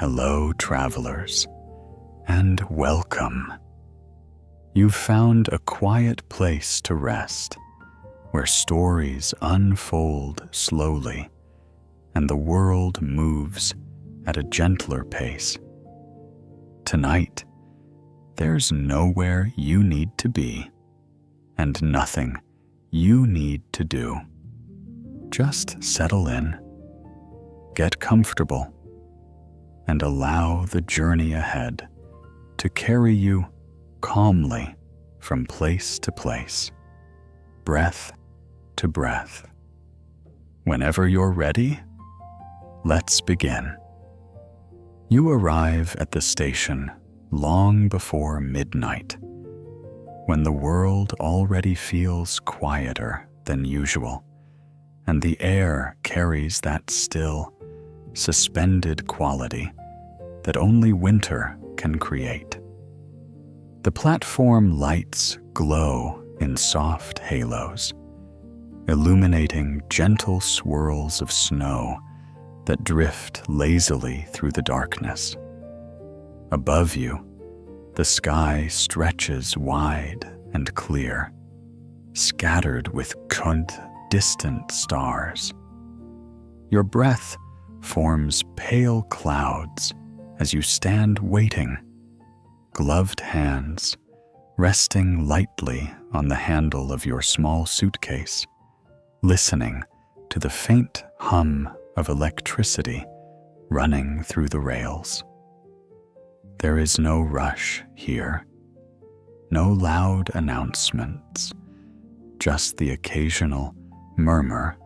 Hello, travelers, and welcome. You've found a quiet place to rest, where stories unfold slowly and the world moves at a gentler pace. Tonight, there's nowhere you need to be and nothing you need to do. Just settle in, get comfortable, and allow the journey ahead to carry you calmly from place to place, breath to breath. Whenever you're ready, let's begin. You arrive at the station long before midnight, when the world already feels quieter than usual, and the air carries that still, suspended quality that only winter can create. The platform lights glow in soft halos, illuminating gentle swirls of snow that drift lazily through the darkness. Above you, the sky stretches wide and clear, scattered with distant stars. Your breath forms pale clouds as you stand waiting, gloved hands resting lightly on the handle of your small suitcase, listening to the faint hum of electricity running through the rails. There is no rush here, no loud announcements, just the occasional murmur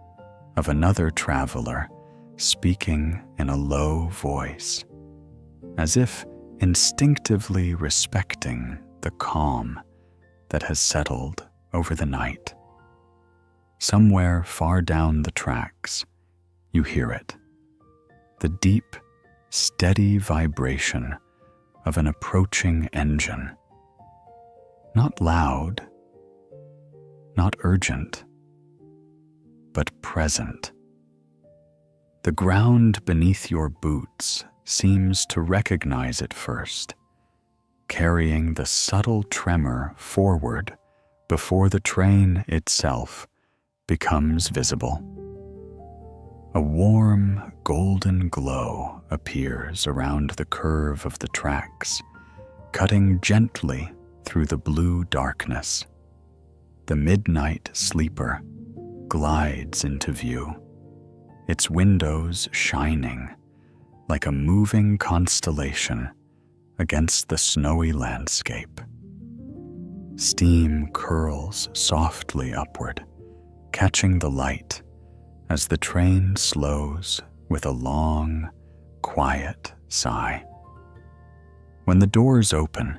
of another traveler speaking in a low voice, as if instinctively respecting the calm that has settled over the night. Somewhere far down the tracks, you hear it, the deep, steady vibration of an approaching engine. Not loud, not urgent, but present. The ground beneath your boots seems to recognize it first, carrying the subtle tremor forward before the train itself becomes visible. A warm, golden glow appears around the curve of the tracks, cutting gently through the blue darkness. The midnight sleeper glides into view, its windows shining like a moving constellation against the snowy landscape. Steam curls softly upward, catching the light as the train slows with a long, quiet sigh. When the doors open,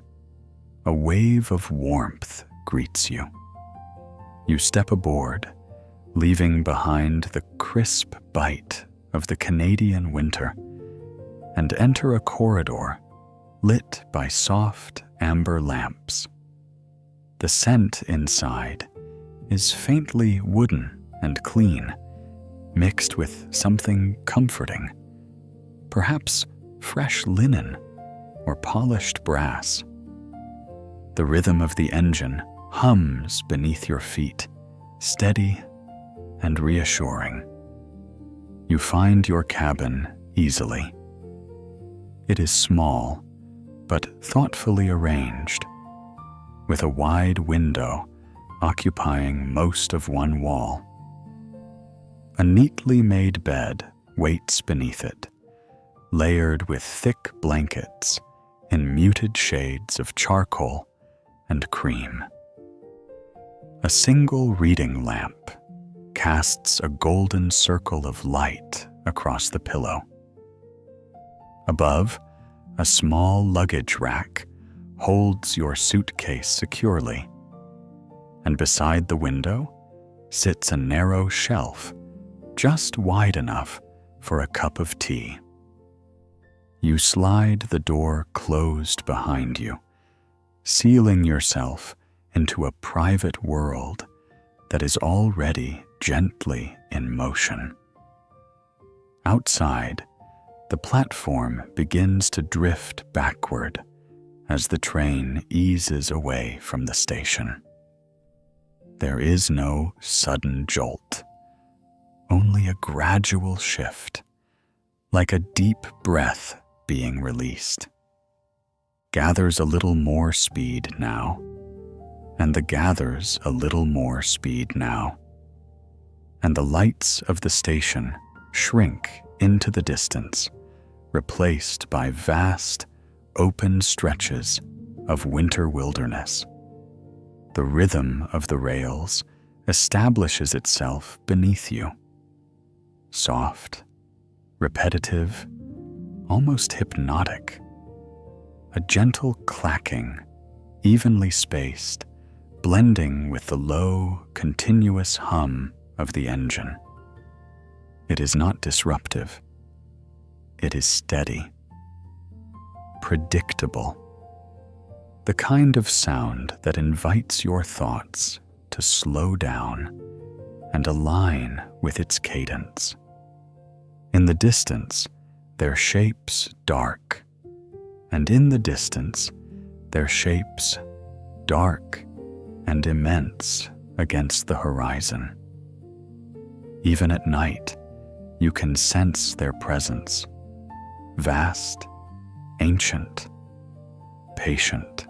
a wave of warmth greets you. You step aboard, leaving behind the crisp bite of the Canadian winter, and enter a corridor lit by soft amber lamps. The scent inside is faintly wooden and clean, mixed with something comforting, perhaps fresh linen or polished brass. The rhythm of the engine hums beneath your feet, steady and reassuring. You find your cabin easily. It is small, but thoughtfully arranged, with a wide window occupying most of one wall. A neatly made bed waits beneath it, layered with thick blankets in muted shades of charcoal and cream. A single reading lamp casts a golden circle of light across the pillow. Above, a small luggage rack holds your suitcase securely, and beside the window sits a narrow shelf just wide enough for a cup of tea. You slide the door closed behind you, sealing yourself into a private world that is already gently in motion. Outside, The platform begins to drift backward as the train eases away from the station. There is no sudden jolt, only a gradual shift, like a deep breath being released. Gathers a little more speed now, and the gathers a little more speed now, and the lights of the station shrink into the distance, replaced by vast, open stretches of winter wilderness. The rhythm of the rails establishes itself beneath you. Soft, repetitive, almost hypnotic. A gentle clacking, evenly spaced, blending with the low, continuous hum of the engine. It is not disruptive. It is steady, predictable, the kind of sound that invites your thoughts to slow down and align with its cadence. In the distance, their shapes dark, and in the distance, their shapes dark and immense against the horizon. Even at night, you can sense their presence, vast, ancient, patient.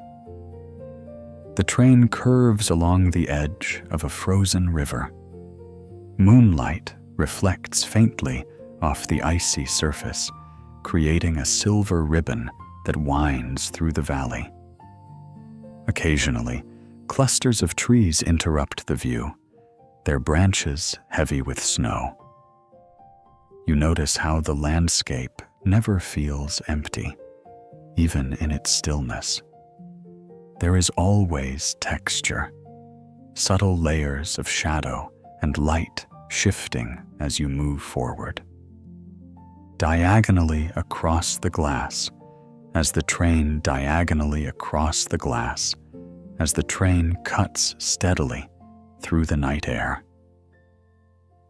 The train curves along the edge of a frozen river. Moonlight reflects faintly off the icy surface, creating a silver ribbon that winds through the valley. Occasionally, clusters of trees interrupt the view, their branches heavy with snow. You notice how the landscape never feels empty, even in its stillness. There is always texture, subtle layers of shadow and light shifting as you move forward. Diagonally across the glass, as the train diagonally across the glass, as the train cuts steadily through the night air.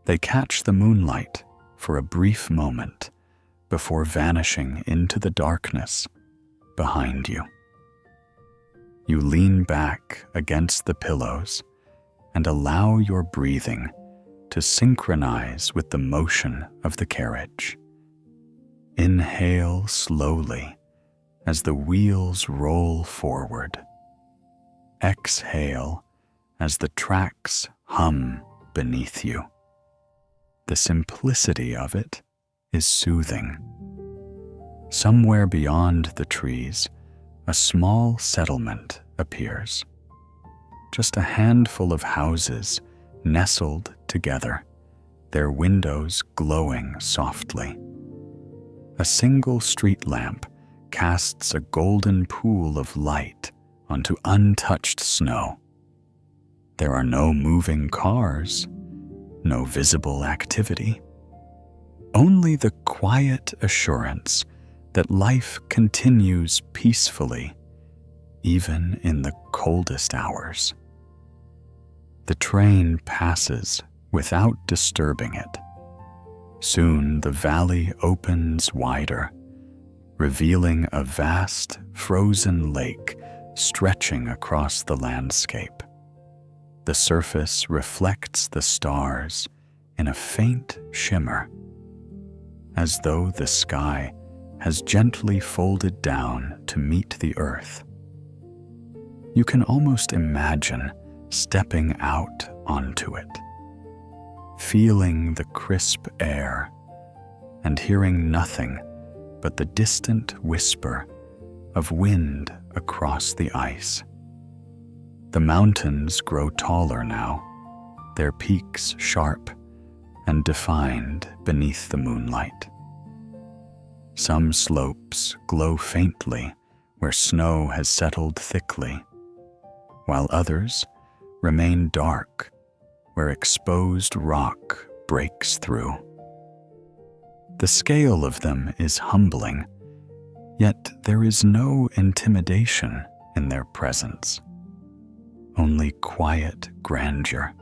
They catch the moonlight for a brief moment before vanishing into the darkness behind you. You lean back against the pillows and allow your breathing to synchronize with the motion of the carriage. Inhale slowly as the wheels roll forward. Exhale as the tracks hum beneath you. The simplicity of it is soothing. Somewhere beyond the trees, a small settlement appears. Just a handful of houses nestled together, their windows glowing softly. A single street lamp casts a golden pool of light onto untouched snow. There are no moving cars, no visible activity, only the quiet assurance that life continues peacefully, even in the coldest hours. The train passes without disturbing it. Soon the valley opens wider, revealing a vast, frozen lake stretching across the landscape. The surface reflects the stars in a faint shimmer, as though the sky has gently folded down to meet the earth. You can almost imagine stepping out onto it, feeling the crisp air and hearing nothing but the distant whisper of wind across the ice. The mountains grow taller now, their peaks sharp and defined beneath the moonlight. Some slopes glow faintly where snow has settled thickly, while others remain dark where exposed rock breaks through. The scale of them is humbling, yet there is no intimidation in their presence, only quiet grandeur.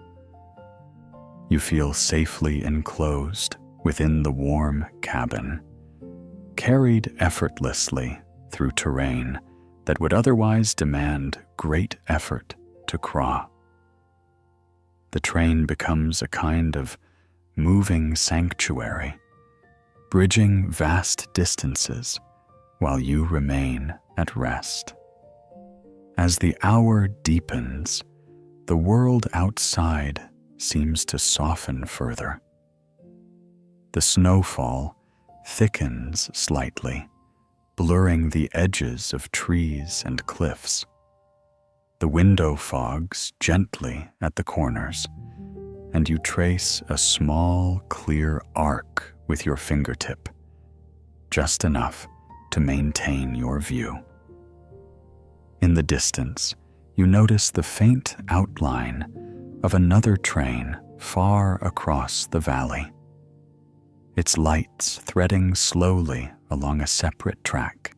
You feel safely enclosed within the warm cabin, carried effortlessly through terrain that would otherwise demand great effort to craw. The train becomes a kind of moving sanctuary, bridging vast distances while you remain at rest. As the hour deepens, the world outside seems to soften further. The snowfall thickens slightly, blurring the edges of trees and cliffs. The window fogs gently at the corners, and you trace a small, clear arc with your fingertip, just enough to maintain your view. In the distance, you notice the faint outline of another train far across the valley, its lights threading slowly along a separate track.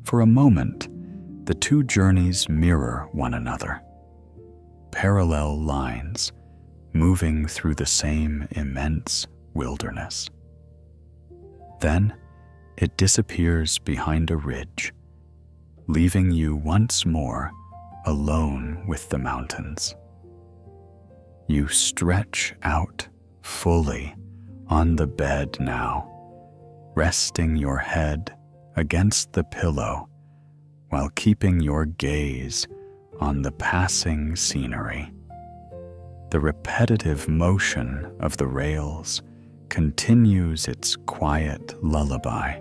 For a moment, the two journeys mirror one another, parallel lines moving through the same immense wilderness. Then it disappears behind a ridge, leaving you once more alone with the mountains. You stretch out fully on the bed now, resting your head against the pillow while keeping your gaze on the passing scenery. The repetitive motion of the rails continues its quiet lullaby.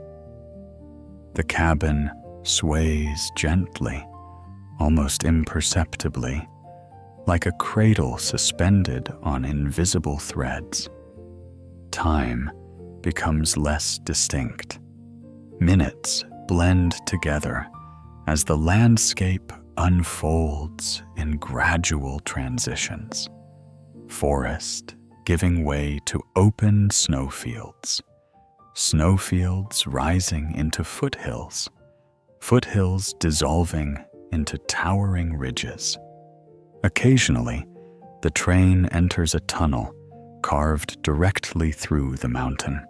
The cabin sways gently, almost imperceptibly, like a cradle suspended on invisible threads. Time becomes less distinct. Minutes blend together as the landscape unfolds in gradual transitions. Forest giving way to open snowfields, snowfields rising into foothills, foothills dissolving into towering ridges. Occasionally, the train enters a tunnel carved directly through the mountain.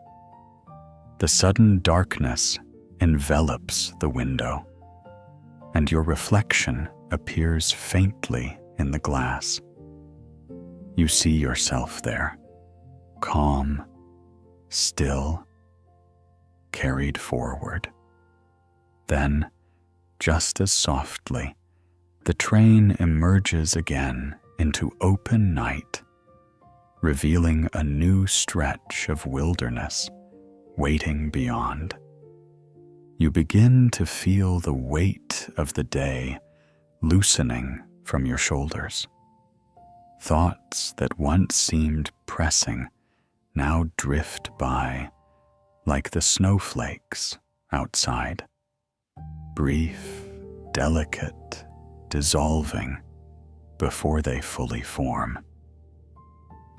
The sudden darkness envelops the window, and your reflection appears faintly in the glass. You see yourself there, calm, still, carried forward. Then, just as softly, the train emerges again into open night, revealing a new stretch of wilderness waiting beyond. You begin to feel the weight of the day loosening from your shoulders. Thoughts that once seemed pressing now drift by like the snowflakes outside, brief, delicate, dissolving before they fully form.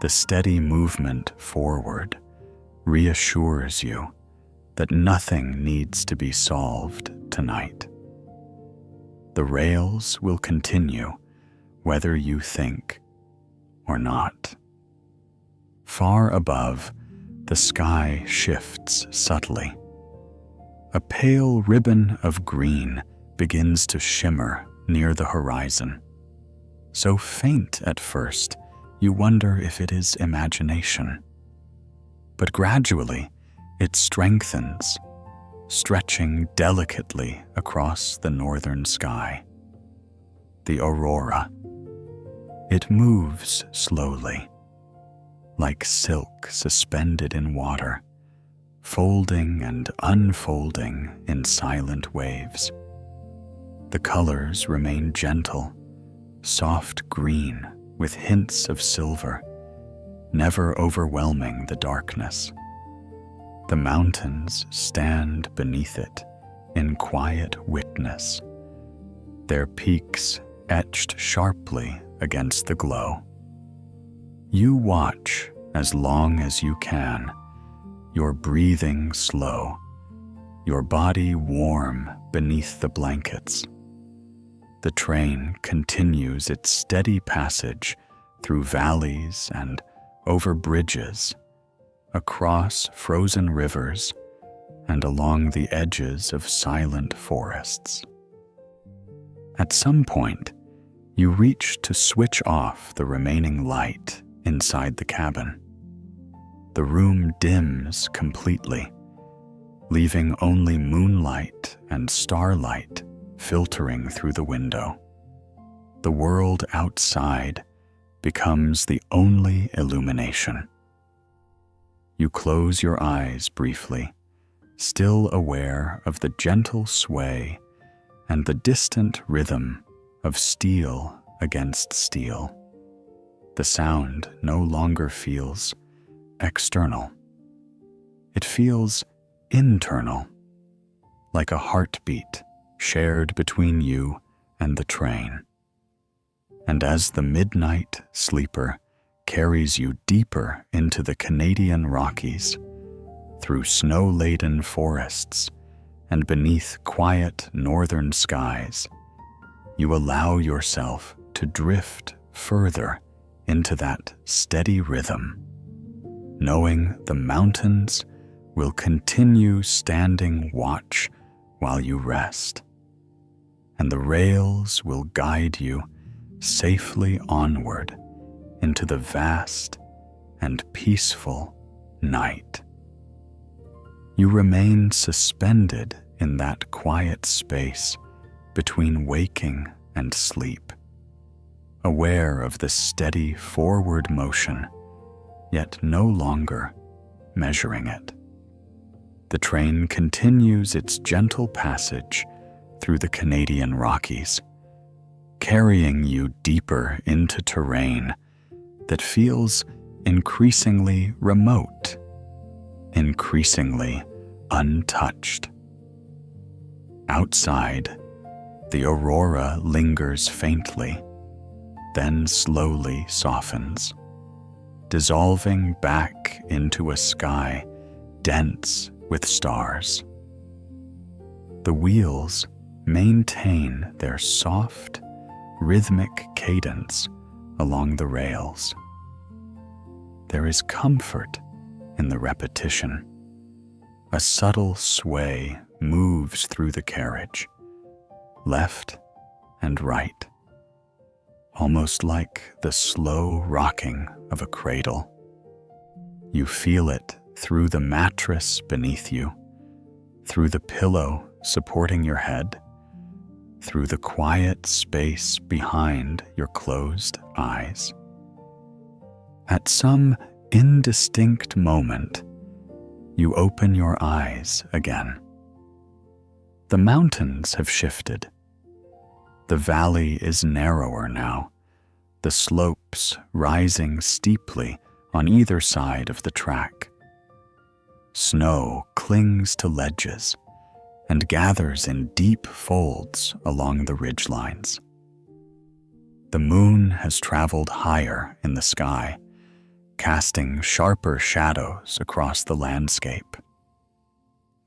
The steady movement forward reassures you that nothing needs to be solved tonight. The rails will continue whether you think or not. Far above, the sky shifts subtly. A pale ribbon of green begins to shimmer near the horizon. So faint at first, you wonder if it is imagination. But gradually, it strengthens, stretching delicately across the northern sky. The aurora. It moves slowly, like silk suspended in water, folding and unfolding in silent waves. The colors remain gentle, soft green with hints of silver, never overwhelming the darkness. The mountains stand beneath it in quiet witness, their peaks etched sharply against the glow. You watch as long as you can, your breathing slow, your body warm beneath the blankets. The train continues its steady passage through valleys and over bridges, across frozen rivers, and along the edges of silent forests. At some point, you reach to switch off the remaining light inside the cabin. The room dims completely, leaving only moonlight and starlight filtering through the window. The world outside becomes the only illumination. You close your eyes briefly, still aware of the gentle sway and the distant rhythm of steel against steel. The sound no longer feels external. It feels internal, like a heartbeat shared between you and the train. And as the midnight sleeper carries you deeper into the Canadian Rockies, through snow-laden forests and beneath quiet northern skies, you allow yourself to drift further into that steady rhythm, knowing the mountains will continue standing watch while you rest, and the rails will guide you safely onward into the vast and peaceful night. You remain suspended in that quiet space between waking and sleep, aware of the steady forward motion, yet no longer measuring it. The train continues its gentle passage through the Canadian Rockies, carrying you deeper into terrain that feels increasingly remote, increasingly untouched. Outside, the aurora lingers faintly, then slowly softens, dissolving back into a sky dense with stars. The wheels maintain their soft, rhythmic cadence along the rails. There is comfort in the repetition. A subtle sway moves through the carriage, left and right, almost like the slow rocking of a cradle. You feel it through the mattress beneath you, through the pillow supporting your head, through the quiet space behind your closed eyes. At some indistinct moment, you open your eyes again. The mountains have shifted. The valley is narrower now, the slopes rising steeply on either side of the track. Snow clings to ledges and gathers in deep folds along the ridgelines. The moon has traveled higher in the sky, casting sharper shadows across the landscape.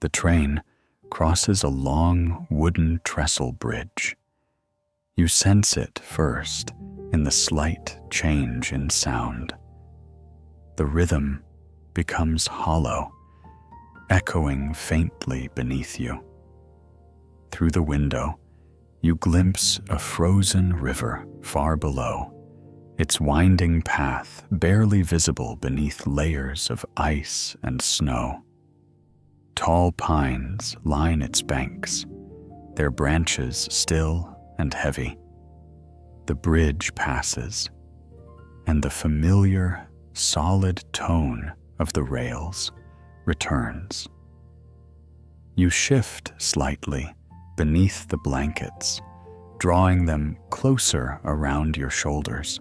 The train crosses a long wooden trestle bridge. You sense it first in the slight change in sound. The rhythm becomes hollow, echoing faintly beneath you. Through the window, you glimpse a frozen river far below, its winding path barely visible beneath layers of ice and snow. Tall pines line its banks, their branches still and heavy. The bridge passes, and the familiar, solid tone of the rails returns. You shift slightly beneath the blankets, drawing them closer around your shoulders.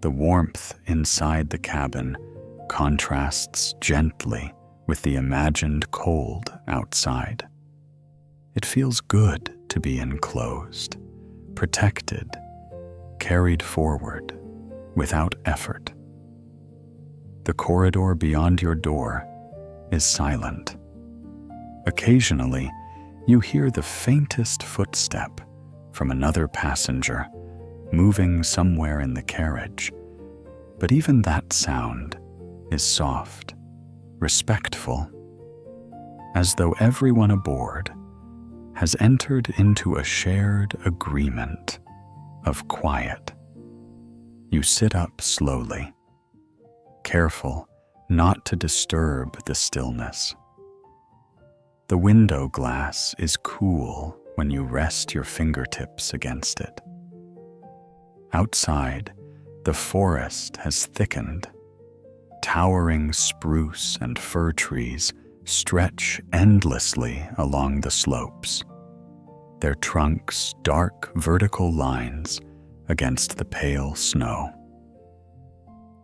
The warmth inside the cabin contrasts gently with the imagined cold outside. It feels good to be enclosed, protected, carried forward without effort. The corridor beyond your door is silent. Occasionally, you hear the faintest footstep from another passenger moving somewhere in the carriage, but even that sound is soft, respectful. as though everyone aboard has entered into a shared agreement of quiet. You sit up slowly, careful not to disturb the stillness. The window glass is cool when you rest your fingertips against it. Outside, the forest has thickened. Towering spruce and fir trees stretch endlessly along the slopes, their trunks dark vertical lines against the pale snow.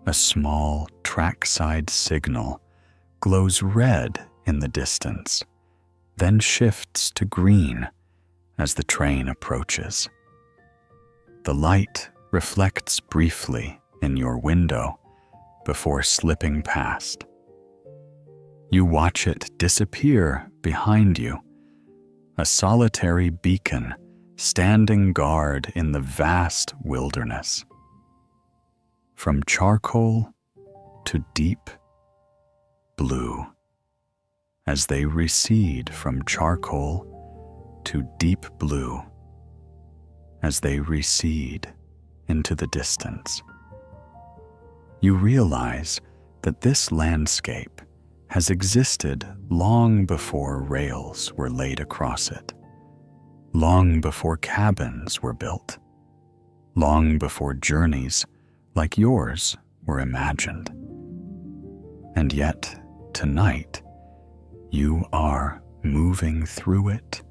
A small trackside signal glows red in the distance, then shifts to green as the train approaches. The light reflects briefly in your window before slipping past. You watch it disappear behind you, a solitary beacon standing guard in the vast wilderness. From charcoal to deep blue, as they recede from charcoal to deep blue, as they recede into the distance. You realize that this landscape has existed long before rails were laid across it, long before cabins were built, long before journeys like yours were imagined. And yet, tonight, you are moving through it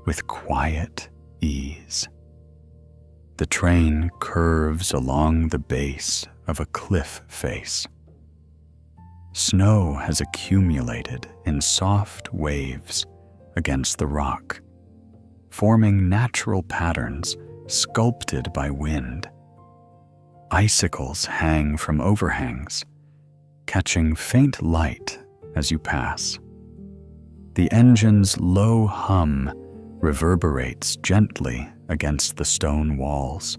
with quiet ease. The train curves along the base of a cliff face. Snow has accumulated in soft waves against the rock, forming natural patterns sculpted by wind. Icicles hang from overhangs, catching faint light as you pass. The engine's low hum reverberates gently against the stone walls,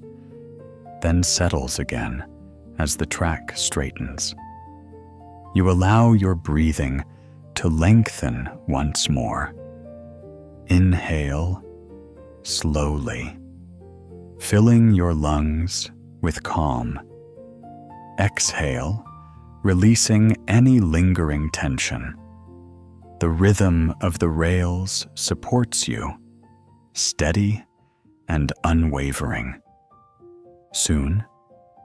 then settles again as the track straightens. You allow your breathing to lengthen once more. Inhale slowly, filling your lungs with calm. Exhale, releasing any lingering tension. The rhythm of the rails supports you, steady and unwavering. Soon,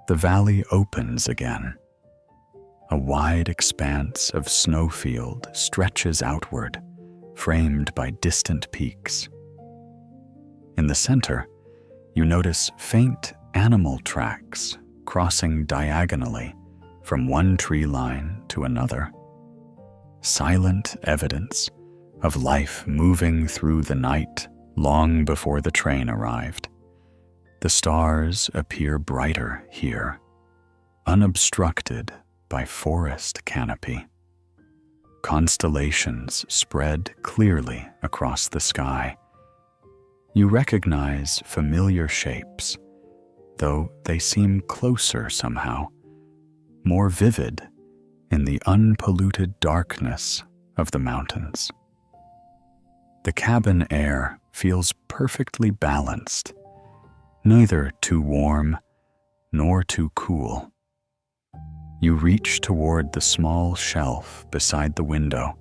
the valley opens again. A wide expanse of snowfield stretches outward, framed by distant peaks. In the center, you notice faint animal tracks crossing diagonally from one tree line to another. Silent evidence of life moving through the night long before the train arrived. The stars appear brighter here, unobstructed by forest canopy. Constellations spread clearly across the sky. You recognize familiar shapes, though they seem closer somehow, more vivid in the unpolluted darkness of the mountains. The cabin air feels perfectly balanced, neither too warm nor too cool. You reach toward the small shelf beside the window,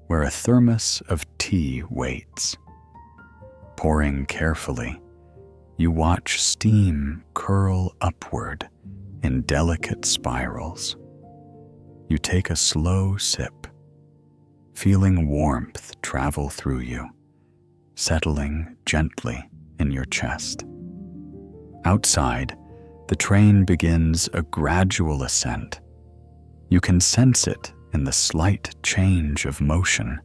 where a thermos of tea waits. Pouring carefully, you watch steam curl upward in delicate spirals. You take a slow sip, feeling warmth travel through you, settling gently in your chest. Outside, the train begins a gradual ascent. You can sense it in the slight change of motion,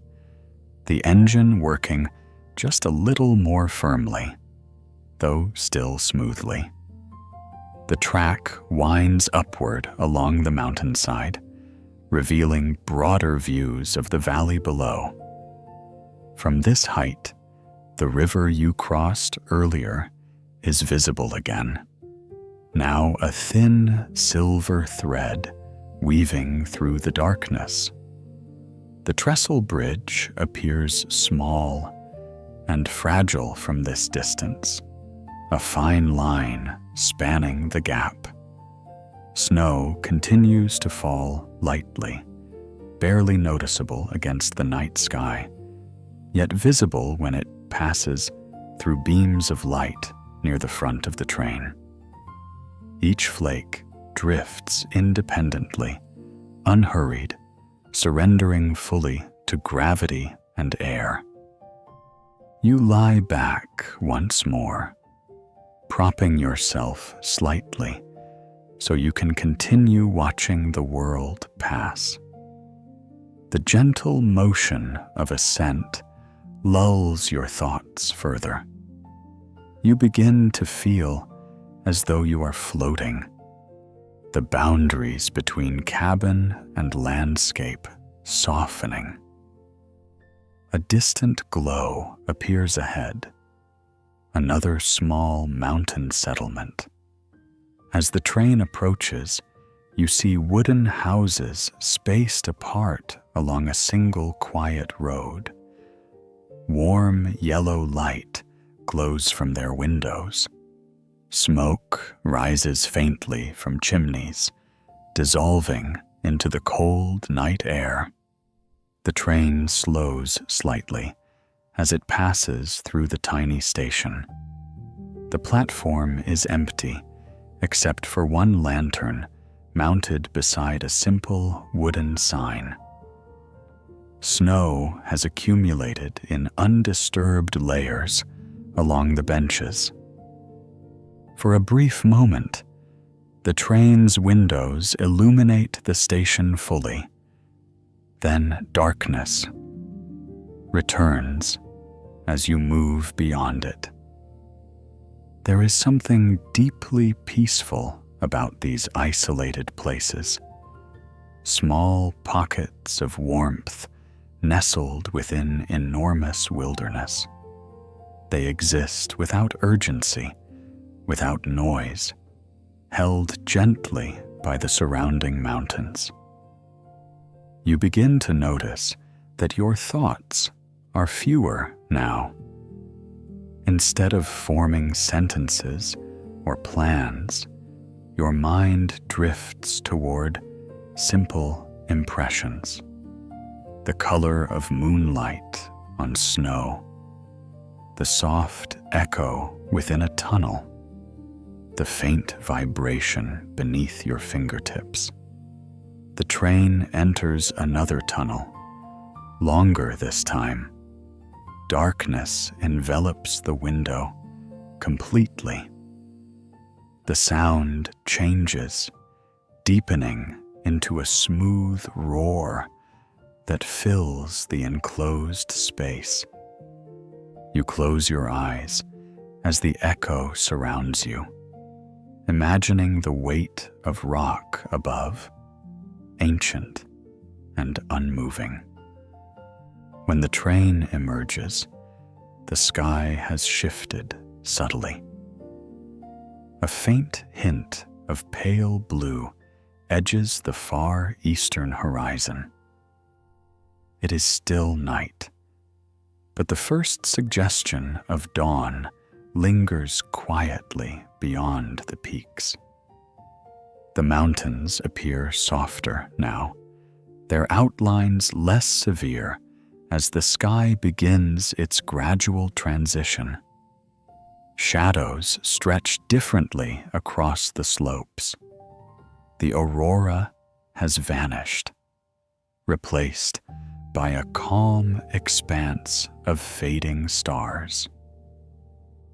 the engine working just a little more firmly, though still smoothly. The track winds upward along the mountainside, revealing broader views of the valley below. From this height, the river you crossed earlier is visible again, now a thin silver thread weaving through the darkness. The trestle bridge appears small and fragile from this distance, a fine line spanning the gap. Snow continues to fall lightly, barely noticeable against the night sky, yet visible when it passes through beams of light near the front of the train. Each flake drifts independently, unhurried, surrendering fully to gravity and air. You lie back once more, propping yourself slightly so you can continue watching the world pass. The gentle motion of ascent lulls your thoughts further. You begin to feel as though you are floating, the boundaries between cabin and landscape softening. A distant glow appears ahead, another small mountain settlement. As the train approaches, you see wooden houses spaced apart along a single quiet road. Warm yellow light glows from their windows. Smoke rises faintly from chimneys, dissolving into the cold night air. The train slows slightly as it passes through the tiny station. The platform is empty, except for one lantern mounted beside a simple wooden sign. Snow has accumulated in undisturbed layers along the benches. For a brief moment, the train's windows illuminate the station fully. Then darkness returns as you move beyond it. There is something deeply peaceful about these isolated places, small pockets of warmth nestled within enormous wilderness. They exist without urgency, without noise, held gently by the surrounding mountains. You begin to notice that your thoughts are fewer now. Instead of forming sentences or plans, your mind drifts toward simple impressions. The color of moonlight on snow, the soft echo within a tunnel, the faint vibration beneath your fingertips. The train enters another tunnel, longer this time. Darkness envelops the window completely. The sound changes, deepening into a smooth roar that fills the enclosed space. You close your eyes as the echo surrounds you, imagining the weight of rock above, ancient and unmoving. When the train emerges, the sky has shifted subtly. A faint hint of pale blue edges the far eastern horizon. It is still night, but the first suggestion of dawn lingers quietly beyond the peaks. The mountains appear softer now, their outlines less severe as the sky begins its gradual transition. Shadows stretch differently across the slopes. The aurora has vanished, replaced by a calm expanse of fading stars.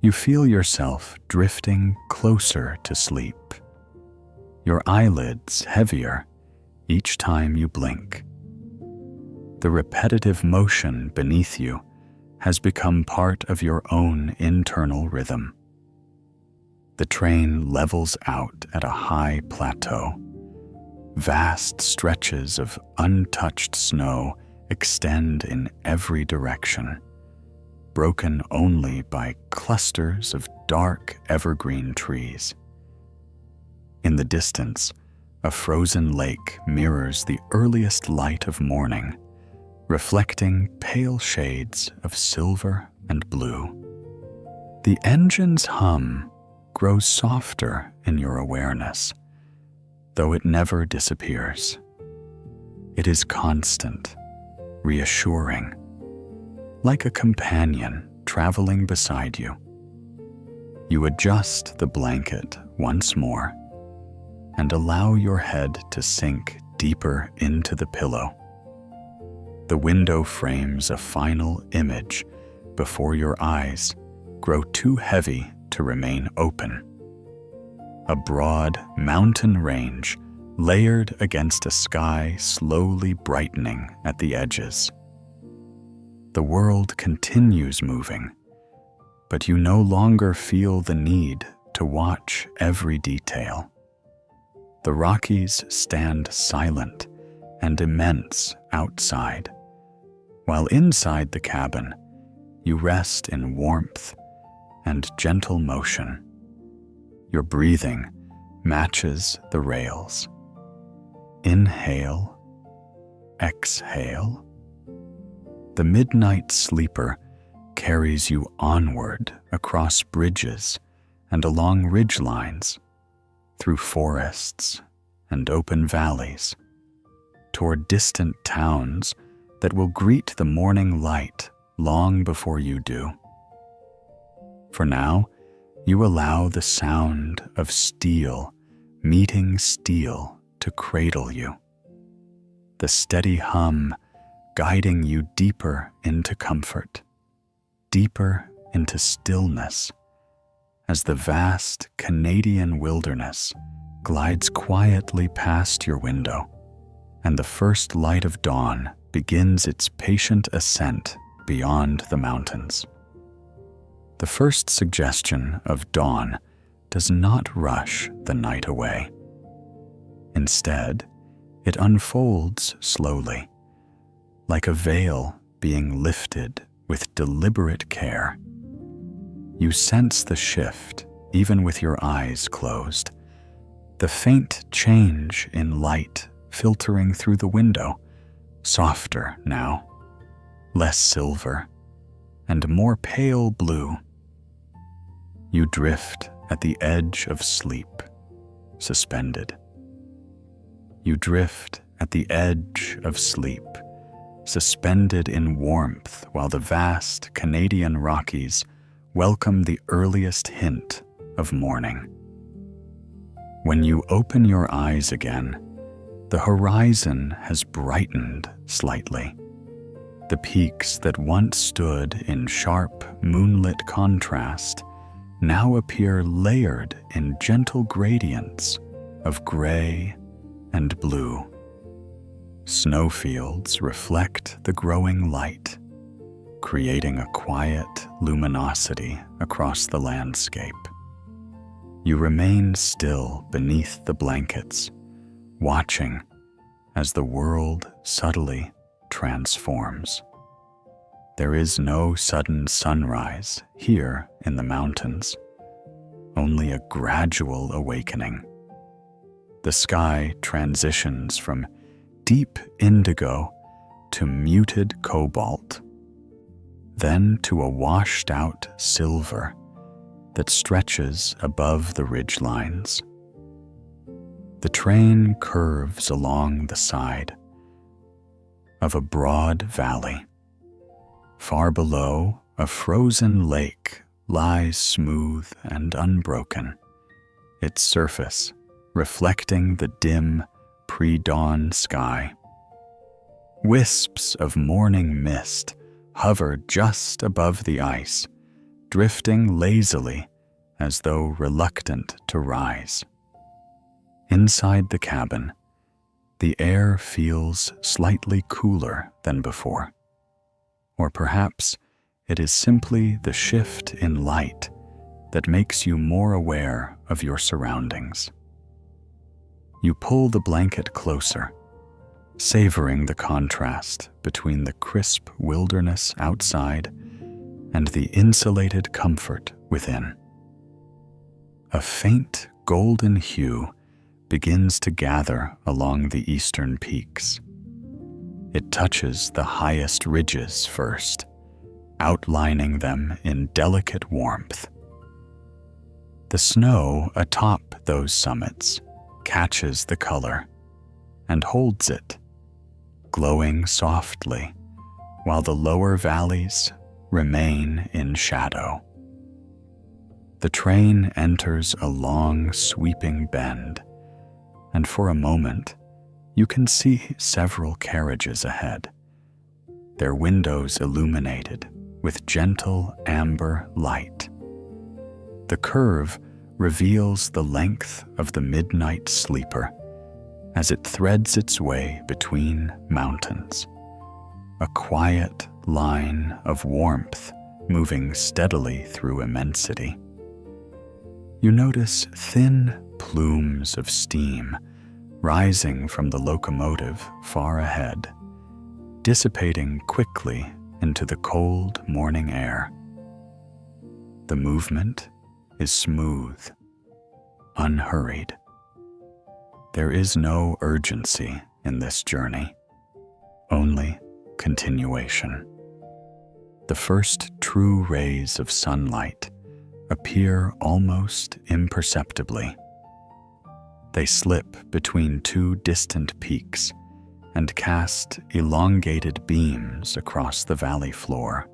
You feel yourself drifting closer to sleep, your eyelids heavier each time you blink. The repetitive motion beneath you has become part of your own internal rhythm. The train levels out at a high plateau. Vast stretches of untouched snow extend in every direction, broken only by clusters of dark evergreen trees. In the distance, a frozen lake mirrors the earliest light of morning, reflecting pale shades of silver and blue. The engine's hum grows softer in your awareness, though it never disappears. It is constant, reassuring, like a companion traveling beside you. You adjust the blanket once more and allow your head to sink deeper into the pillow. The window frames a final image before your eyes grow too heavy to remain open. A broad mountain range layered against a sky slowly brightening at the edges. The world continues moving, but you no longer feel the need to watch every detail. The Rockies stand silent and immense outside, while inside the cabin, you rest in warmth and gentle motion. Your breathing matches the rails. Inhale, exhale. The midnight sleeper carries you onward across bridges and along ridgelines, through forests and open valleys, toward distant towns that will greet the morning light long before you do. For now, you allow the sound of steel meeting steel to cradle you, the steady hum guiding you deeper into comfort, deeper into stillness, as the vast Canadian wilderness glides quietly past your window, and the first light of dawn begins its patient ascent beyond the mountains. The first suggestion of dawn does not rush the night away. Instead, it unfolds slowly, like a veil being lifted with deliberate care. You sense the shift even with your eyes closed, the faint change in light filtering through the window, softer now, less silver, and more pale blue. You drift at the edge of sleep, suspended. You drift at the edge of sleep, suspended in warmth while the vast Canadian Rockies welcome the earliest hint of morning. When you open your eyes again, the horizon has brightened slightly. The peaks that once stood in sharp, moonlit contrast now appear layered in gentle gradients of gray and blue. Snowfields reflect the growing light, creating a quiet luminosity across the landscape. You remain still beneath the blankets, watching as the world subtly transforms. There is no sudden sunrise here in the mountains, only a gradual awakening. The sky transitions from deep indigo to muted cobalt, then to a washed-out silver that stretches above the ridgelines. The train curves along the side of a broad valley. Far below, a frozen lake lies smooth and unbroken, its surface reflecting the dim pre-dawn sky. Wisps of morning mist hover just above the ice, drifting lazily as though reluctant to rise. Inside the cabin, the air feels slightly cooler than before. Or perhaps it is simply the shift in light that makes you more aware of your surroundings. You pull the blanket closer, savoring the contrast between the crisp wilderness outside and the insulated comfort within. A faint golden hue begins to gather along the eastern peaks. It touches the highest ridges first, outlining them in delicate warmth. The snow atop those summits catches the color and holds it, glowing softly, while the lower valleys remain in shadow. The train enters a long, sweeping bend, and for a moment, you can see several carriages ahead, their windows illuminated with gentle amber light. The curve reveals the length of the midnight sleeper as it threads its way between mountains, a quiet line of warmth moving steadily through immensity. You notice thin plumes of steam rising from the locomotive far ahead, dissipating quickly into the cold morning air. The movement is smooth, unhurried. There is no urgency in this journey, only continuation. The first true rays of sunlight appear almost imperceptibly. They slip between two distant peaks and cast elongated beams across the valley floor.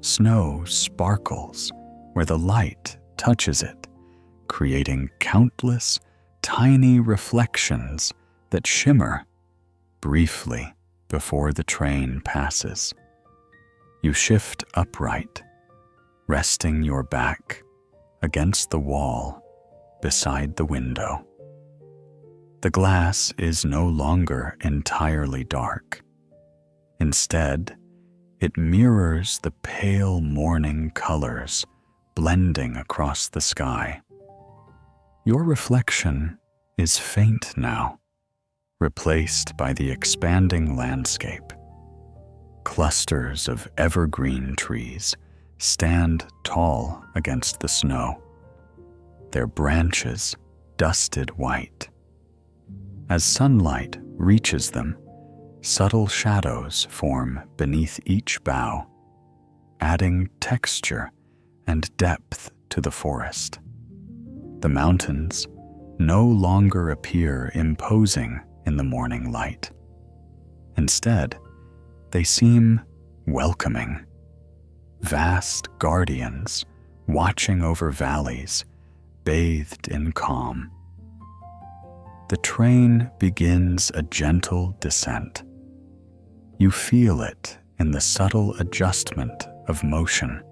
Snow sparkles where the light touches it, creating countless tiny reflections that shimmer briefly before the train passes. You shift upright, resting your back against the wall beside the window. The glass is no longer entirely dark. Instead, it mirrors the pale morning colors blending across the sky. Your reflection is faint now, replaced by the expanding landscape. Clusters of evergreen trees stand tall against the snow, their branches dusted white. As sunlight reaches them, subtle shadows form beneath each bough, adding texture and depth to the forest. The mountains no longer appear imposing in the morning light. Instead, they seem welcoming, vast guardians watching over valleys bathed in calm. The train begins a gentle descent. You feel it in the subtle adjustment of motion,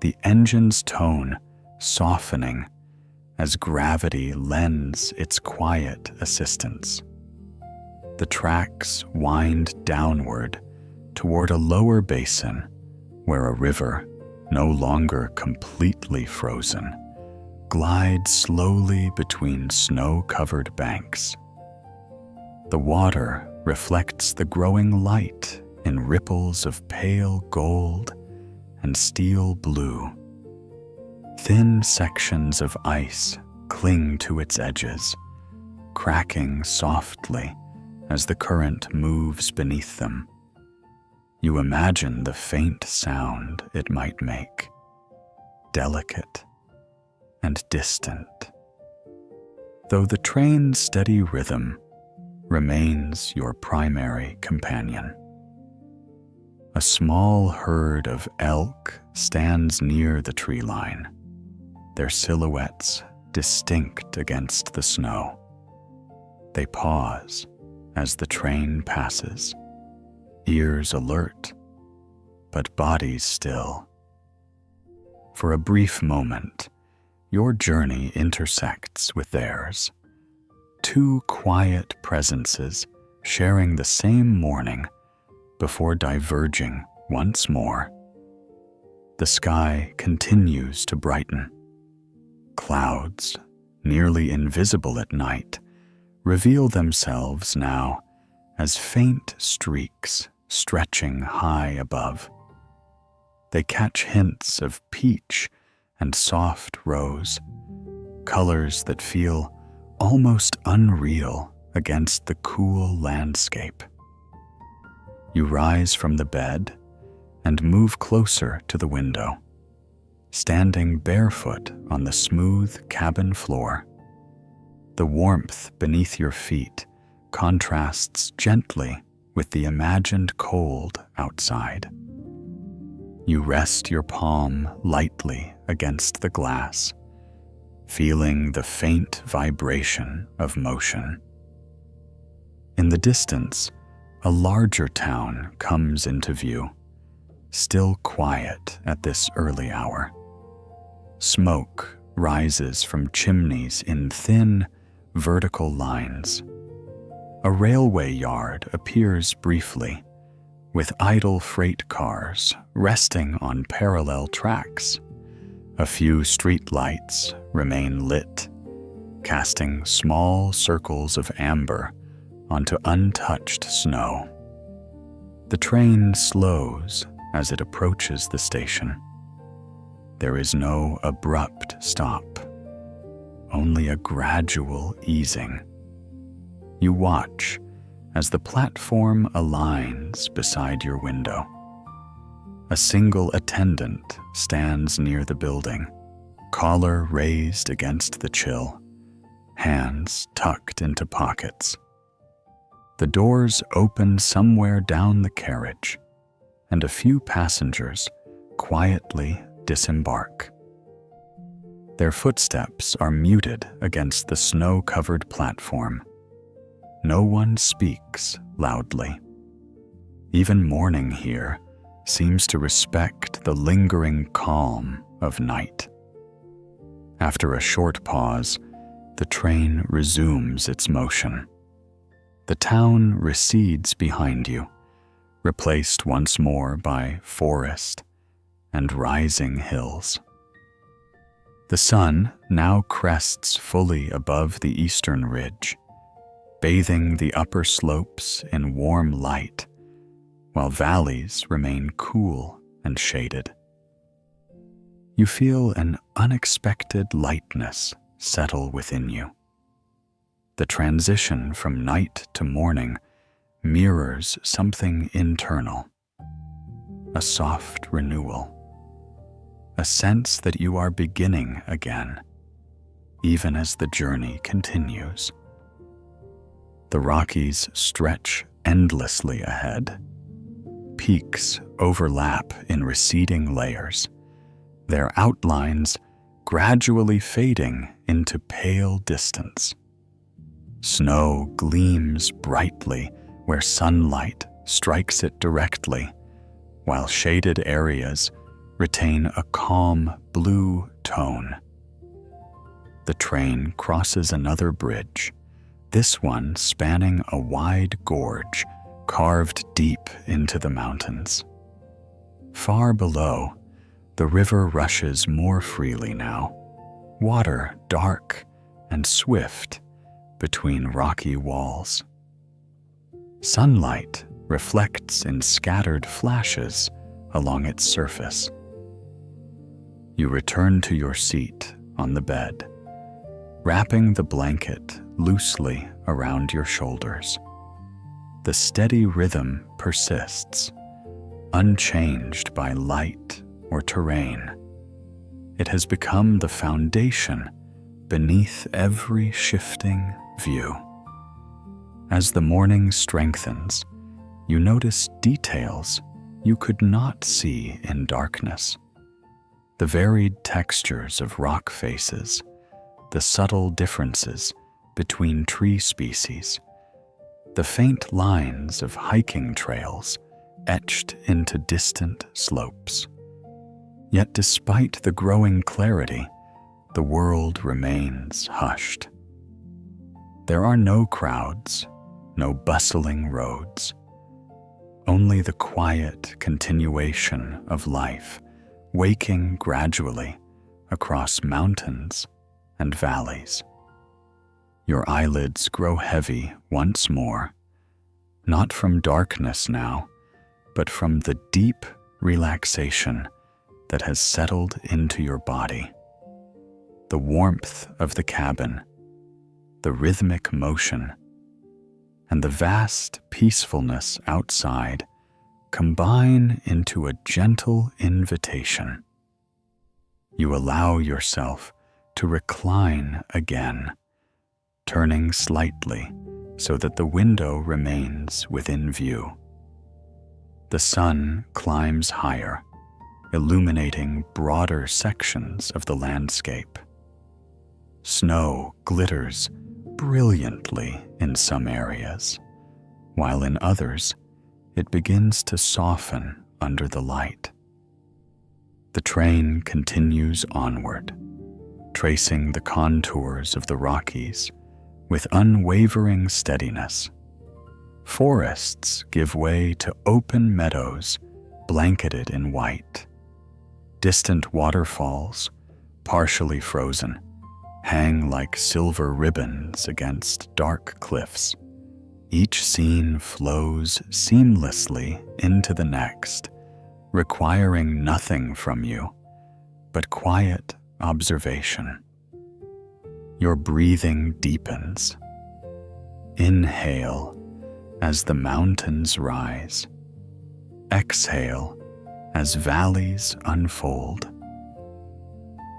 the engine's tone softening as gravity lends its quiet assistance. The tracks wind downward toward a lower basin where a river, no longer completely frozen, glides slowly between snow-covered banks. The water reflects the growing light in ripples of pale gold and steel blue. Thin sections of ice cling to its edges, cracking softly as the current moves beneath them. You imagine the faint sound it might make, delicate and distant, though the train's steady rhythm remains your primary companion. A small herd of elk stands near the tree line, their silhouettes distinct against the snow. They pause as the train passes, ears alert, but bodies still. For a brief moment, your journey intersects with theirs, two quiet presences sharing the same morning before diverging once more. The sky continues to brighten. Clouds, nearly invisible at night, reveal themselves now as faint streaks stretching high above. They catch hints of peach and soft rose, colors that feel almost unreal against the cool landscape. You rise from the bed and move closer to the window, standing barefoot on the smooth cabin floor. The warmth beneath your feet contrasts gently with the imagined cold outside. You rest your palm lightly against the glass, feeling the faint vibration of motion. In the distance, a larger town comes into view, still quiet at this early hour. Smoke rises from chimneys in thin, vertical lines. A railway yard appears briefly, with idle freight cars resting on parallel tracks. A few street lights remain lit, casting small circles of amber onto untouched snow. The train slows as it approaches the station. There is no abrupt stop, only a gradual easing. You watch as the platform aligns beside your window. A single attendant stands near the building, collar raised against the chill, hands tucked into pockets. The doors open somewhere down the carriage, and a few passengers quietly disembark. Their footsteps are muted against the snow-covered platform. No one speaks loudly. Even morning here seems to respect the lingering calm of night. After a short pause, the train resumes its motion. The town recedes behind you, replaced once more by forest and rising hills. The sun now crests fully above the eastern ridge, bathing the upper slopes in warm light, while valleys remain cool and shaded. You feel an unexpected lightness settle within you. The transition from night to morning mirrors something internal, a soft renewal, a sense that you are beginning again, even as the journey continues. The Rockies stretch endlessly ahead. Peaks overlap in receding layers, their outlines gradually fading into pale distance. Snow gleams brightly where sunlight strikes it directly, while shaded areas retain a calm blue tone. The train crosses another bridge, this one spanning a wide gorge carved deep into the mountains. Far below, the river rushes more freely now, water dark and swift between rocky walls. Sunlight reflects in scattered flashes along its surface. You return to your seat on the bed, wrapping the blanket loosely around your shoulders. The steady rhythm persists, unchanged by light or terrain. It has become the foundation beneath every shifting view. As the morning strengthens, you notice details you could not see in darkness. The varied textures of rock faces, the subtle differences between tree species, the faint lines of hiking trails etched into distant slopes. Yet despite the growing clarity, the world remains hushed. There are no crowds, no bustling roads, only the quiet continuation of life, waking gradually across mountains and valleys. Your eyelids grow heavy once more, not from darkness now, but from the deep relaxation that has settled into your body. The warmth of the cabin, the rhythmic motion, and the vast peacefulness outside combine into a gentle invitation. You allow yourself to recline again, turning slightly so that the window remains within view. The sun climbs higher, illuminating broader sections of the landscape. Snow glitters brilliantly in some areas, while in others it begins to soften under the light. The train continues onward, tracing the contours of the Rockies with unwavering steadiness. Forests give way to open meadows blanketed in white. Distant waterfalls, partially frozen, hang like silver ribbons against dark cliffs. Each scene flows seamlessly into the next, requiring nothing from you but quiet observation. Your breathing deepens. Inhale as the mountains rise. Exhale as valleys unfold.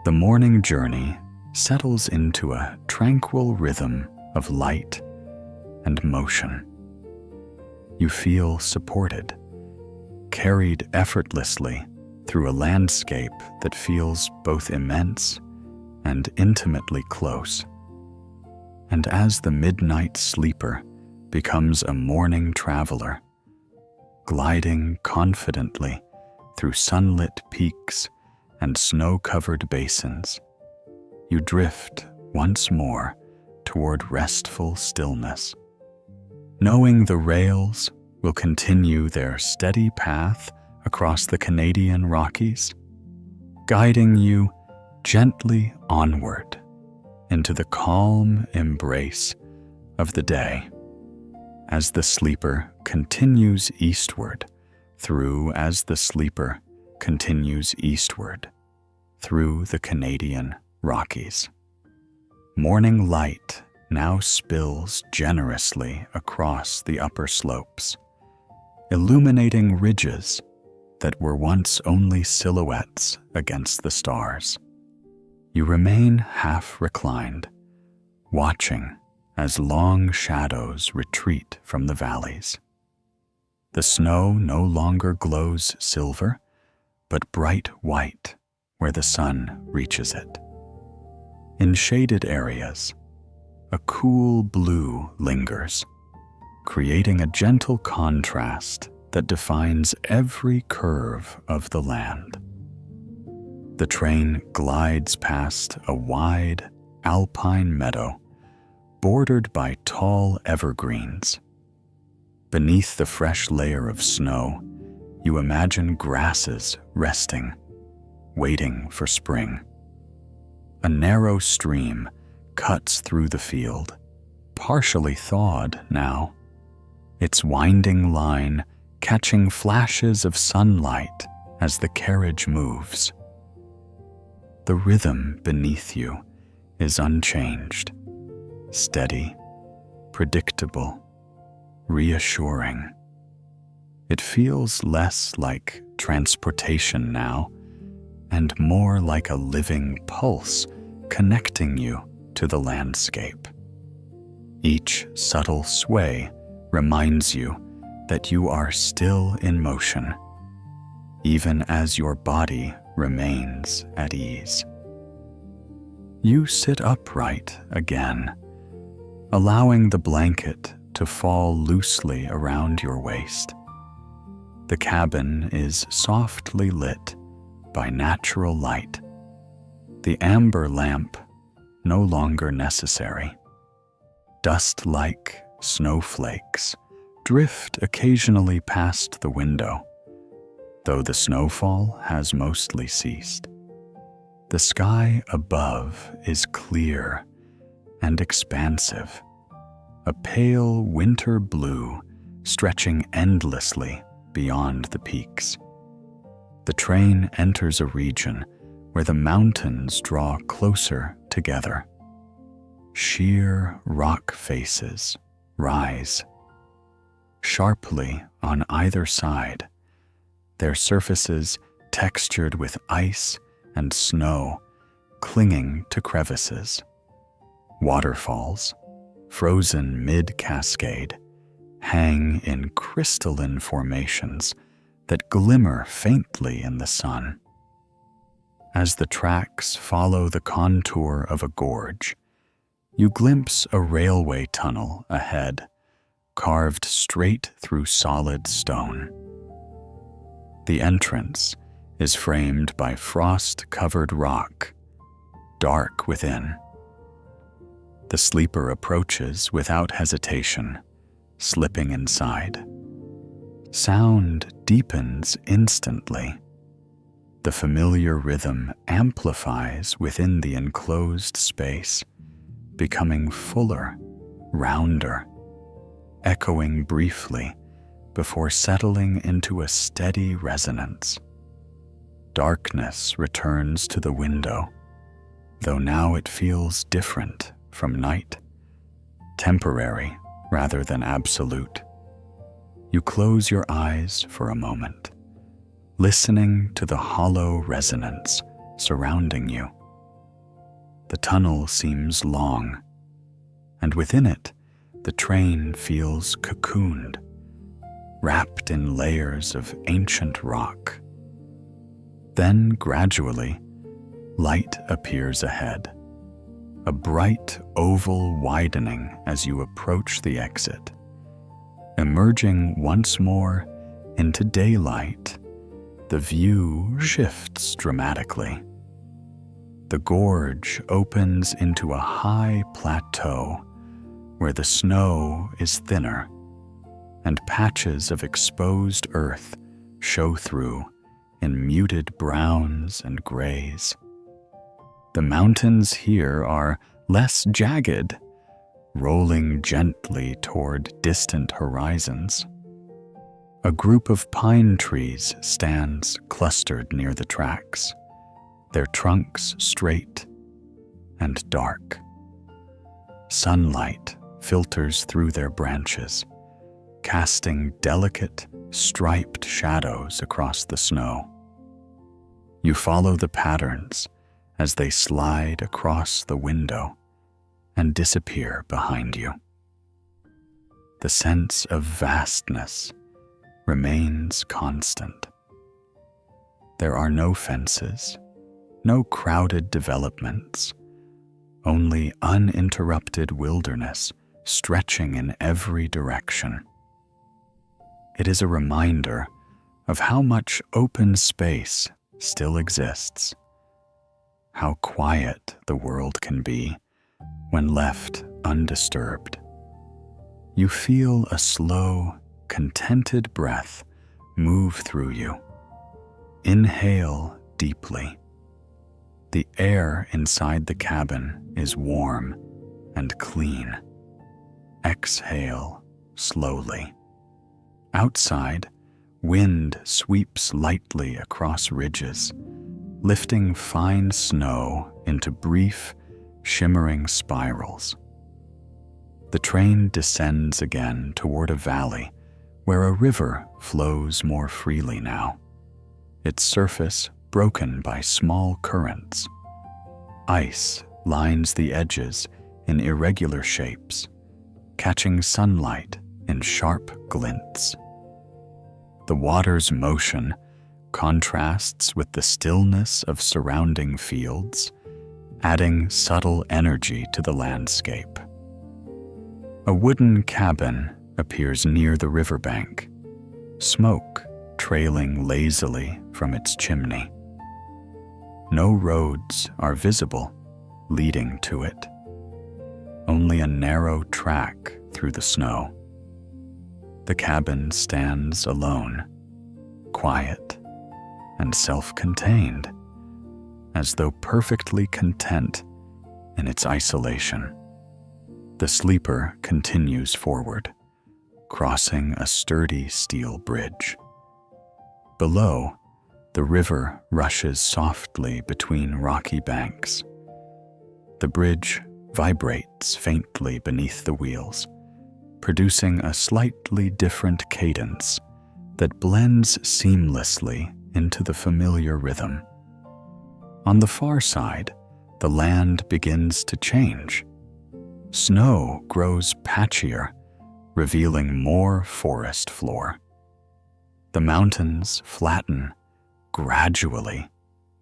The morning journey settles into a tranquil rhythm of light and motion. You feel supported, carried effortlessly through a landscape that feels both immense and intimately close. And as the midnight sleeper becomes a morning traveler, gliding confidently through sunlit peaks and snow-covered basins, you drift once more toward restful stillness, knowing the rails will continue their steady path across the Canadian Rockies, guiding you gently onward into the calm embrace of the day as the sleeper continues eastward through the Canadian Rockies. Morning light now spills generously across the upper slopes, illuminating ridges that were once only silhouettes against the stars. You remain half reclined, watching as long shadows retreat from the valleys. The snow no longer glows silver, but bright white where the sun reaches it. In shaded areas, a cool blue lingers, creating a gentle contrast that defines every curve of the land. The train glides past a wide, alpine meadow bordered by tall evergreens. Beneath the fresh layer of snow, you imagine grasses resting, waiting for spring. A narrow stream cuts through the field, partially thawed now, its winding line catching flashes of sunlight as the carriage moves. The rhythm beneath you is unchanged, steady, predictable, reassuring. It feels less like transportation now and more like a living pulse connecting you to the landscape. Each subtle sway reminds you that you are still in motion, even as your body remains at ease. You sit upright again, allowing the blanket to fall loosely around your waist. The cabin is softly lit by natural light, the amber lamp no longer necessary. Dust-like snowflakes drift occasionally past the window, though the snowfall has mostly ceased. The sky above is clear and expansive, a pale winter blue stretching endlessly beyond the peaks. The train enters a region where the mountains draw closer together. Sheer rock faces rise sharply on either side, their surfaces textured with ice and snow clinging to crevices. Waterfalls, frozen mid-cascade, hang in crystalline formations that glimmer faintly in the sun. As the tracks follow the contour of a gorge, you glimpse a railway tunnel ahead, carved straight through solid stone. The entrance is framed by frost-covered rock, dark within. The sleeper approaches without hesitation, slipping inside. Sound deepens instantly. The familiar rhythm amplifies within the enclosed space, becoming fuller, rounder, echoing briefly before settling into a steady resonance. Darkness returns to the window, though now it feels different from night, temporary rather than absolute. You close your eyes for a moment, listening to the hollow resonance surrounding you. The tunnel seems long, and within it, the train feels cocooned, wrapped in layers of ancient rock. Then, gradually, light appears ahead, a bright oval widening as you approach the exit. Emerging once more into daylight, the view shifts dramatically. The gorge opens into a high plateau where the snow is thinner and patches of exposed earth show through in muted browns and grays. The mountains here are less jagged, rolling gently toward distant horizons. A group of pine trees stands clustered near the tracks, their trunks straight and dark. Sunlight filters through their branches, casting delicate, striped shadows across the snow. You follow the patterns as they slide across the window and disappear behind you. The sense of vastness remains constant. There are no fences, no crowded developments, only uninterrupted wilderness stretching in every direction. It is a reminder of how much open space still exists, how quiet the world can be when left undisturbed. You feel a slow, contented breath move through you. Inhale deeply. The air inside the cabin is warm and clean. Exhale slowly. Outside, wind sweeps lightly across ridges, lifting fine snow into brief, shimmering spirals. The train descends again toward a valley where a river flows more freely now, its surface broken by small currents. Ice lines the edges in irregular shapes, catching sunlight in sharp glints. The water's motion contrasts with the stillness of surrounding fields, adding subtle energy to the landscape. A wooden cabin appears near the riverbank, smoke trailing lazily from its chimney. No roads are visible leading to it, only a narrow track through the snow. The cabin stands alone, quiet and self-contained, as though perfectly content in its isolation. The sleeper continues forward, crossing a sturdy steel bridge. Below, the river rushes softly between rocky banks. The bridge vibrates faintly beneath the wheels, producing a slightly different cadence that blends seamlessly into the familiar rhythm. On the far side, the land begins to change. Snow grows patchier, revealing more forest floor. The mountains flatten gradually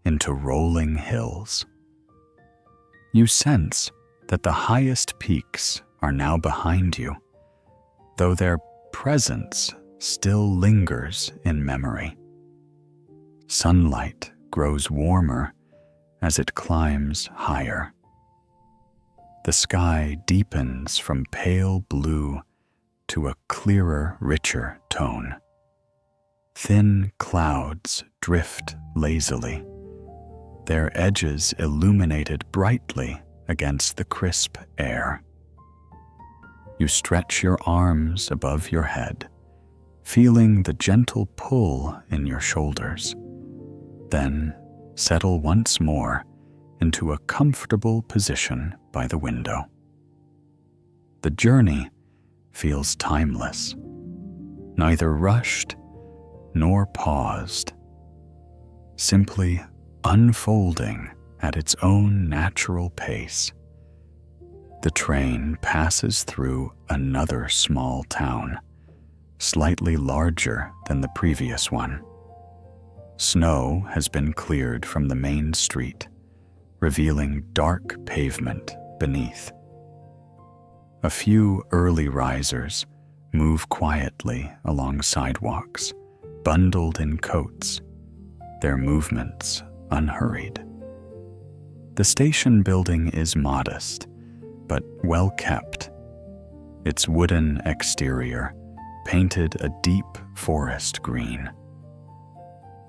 into rolling hills. You sense that the highest peaks are now behind you, though their presence still lingers in memory. Sunlight grows warmer as it climbs higher. The sky deepens from pale blue to a clearer, richer tone. Thin clouds drift lazily, their edges illuminated brightly against the crisp air. You stretch your arms above your head, feeling the gentle pull in your shoulders, then settle once more into a comfortable position by the window. The journey feels timeless, neither rushed nor paused, simply unfolding at its own natural pace. The train passes through another small town, slightly larger than the previous one. Snow has been cleared from the main street, revealing dark pavement beneath. A few early risers move quietly along sidewalks, bundled in coats, their movements unhurried. The station building is modest, but well kept. Its wooden exterior painted a deep forest green.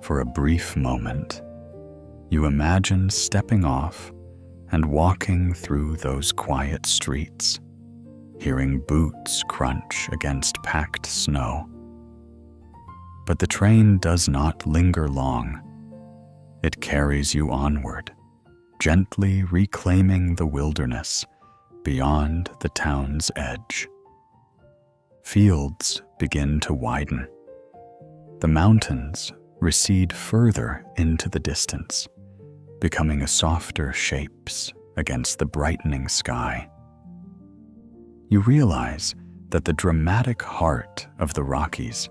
For a brief moment, you imagine stepping off and walking through those quiet streets, hearing boots crunch against packed snow. But the train does not linger long. It carries you onward, gently reclaiming the wilderness beyond the town's edge. Fields begin to widen. The mountains recede further into the distance, becoming a softer shapes against the brightening sky. You realize that the dramatic heart of the Rockies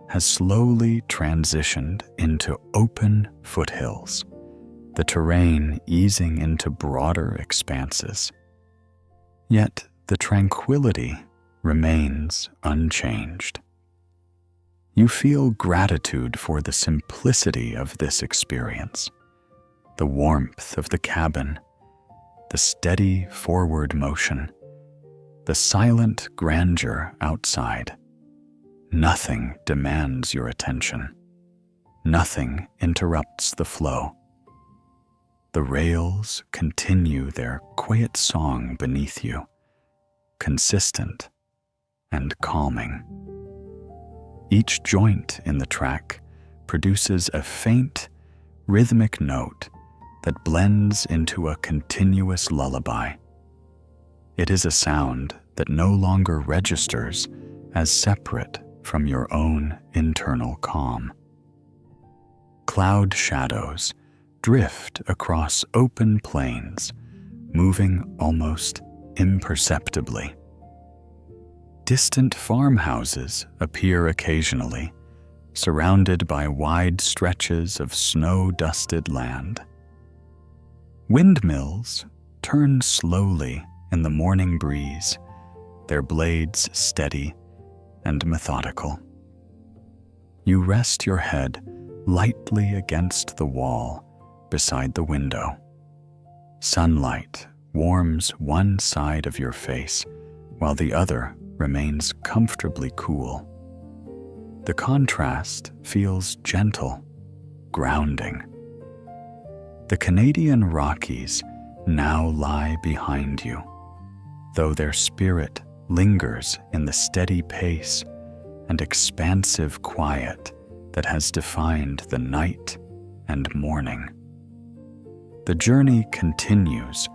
has slowly transitioned into open foothills, the terrain easing into broader expanses. Yet the tranquility remains unchanged. You feel gratitude for the simplicity of this experience, the warmth of the cabin, the steady forward motion, the silent grandeur outside. Nothing demands your attention. Nothing interrupts the flow. The rails continue their quiet song beneath you, consistent and calming. Each joint in the track produces a faint, rhythmic note that blends into a continuous lullaby. It is a sound that no longer registers as separate from your own internal calm. Cloud shadows drift across open plains, moving almost imperceptibly. Distant farmhouses appear occasionally, surrounded by wide stretches of snow-dusted land. Windmills turn slowly in the morning breeze, their blades steady and methodical. You rest your head lightly against the wall beside the window. Sunlight warms one side of your face, while the other remains comfortably cool. The contrast feels gentle, grounding. The Canadian Rockies now lie behind you, though their spirit lingers in the steady pace and expansive quiet that has defined the night and morning. The journey continues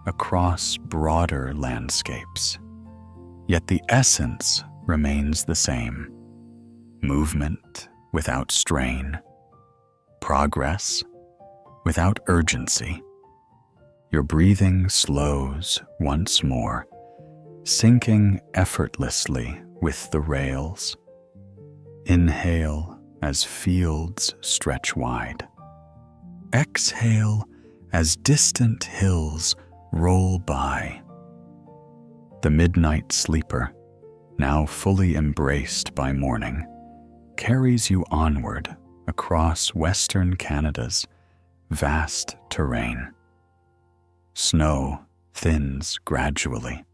across broader landscapes, yet the essence remains the same: movement without strain, progress without urgency. Your breathing slows once more, sinking effortlessly with the rails. Inhale as fields stretch wide. Exhale as distant hills roll by. The midnight sleeper, now fully embraced by morning, carries you onward across Western Canada's vast terrain. Snow thins gradually,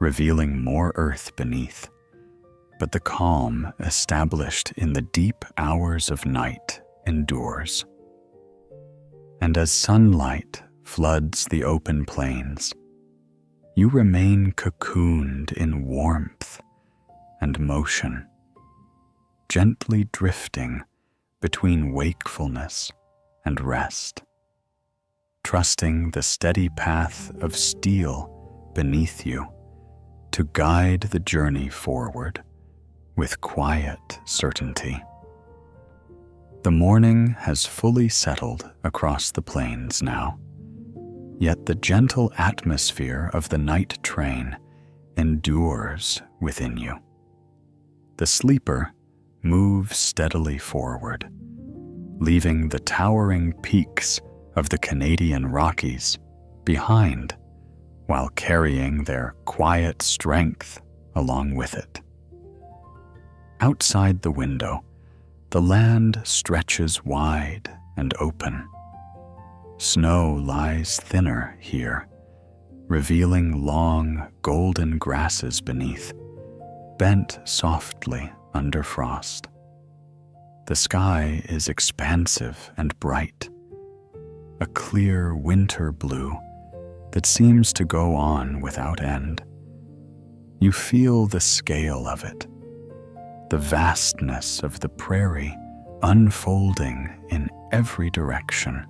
revealing more earth beneath, but the calm established in the deep hours of night endures. And as sunlight floods the open plains, you remain cocooned in warmth and motion, gently drifting between wakefulness and rest, trusting the steady path of steel beneath you to guide the journey forward with quiet certainty. The morning has fully settled across the plains now, yet the gentle atmosphere of the night train endures within you. The sleeper moves steadily forward, leaving the towering peaks of the Canadian Rockies behind, while carrying their quiet strength along with it. Outside the window, the land stretches wide and open. Snow lies thinner here, revealing long golden grasses beneath, bent softly under frost. The sky is expansive and bright, a clear winter blue that seems to go on without end. You feel the scale of it, the vastness of the prairie unfolding in every direction.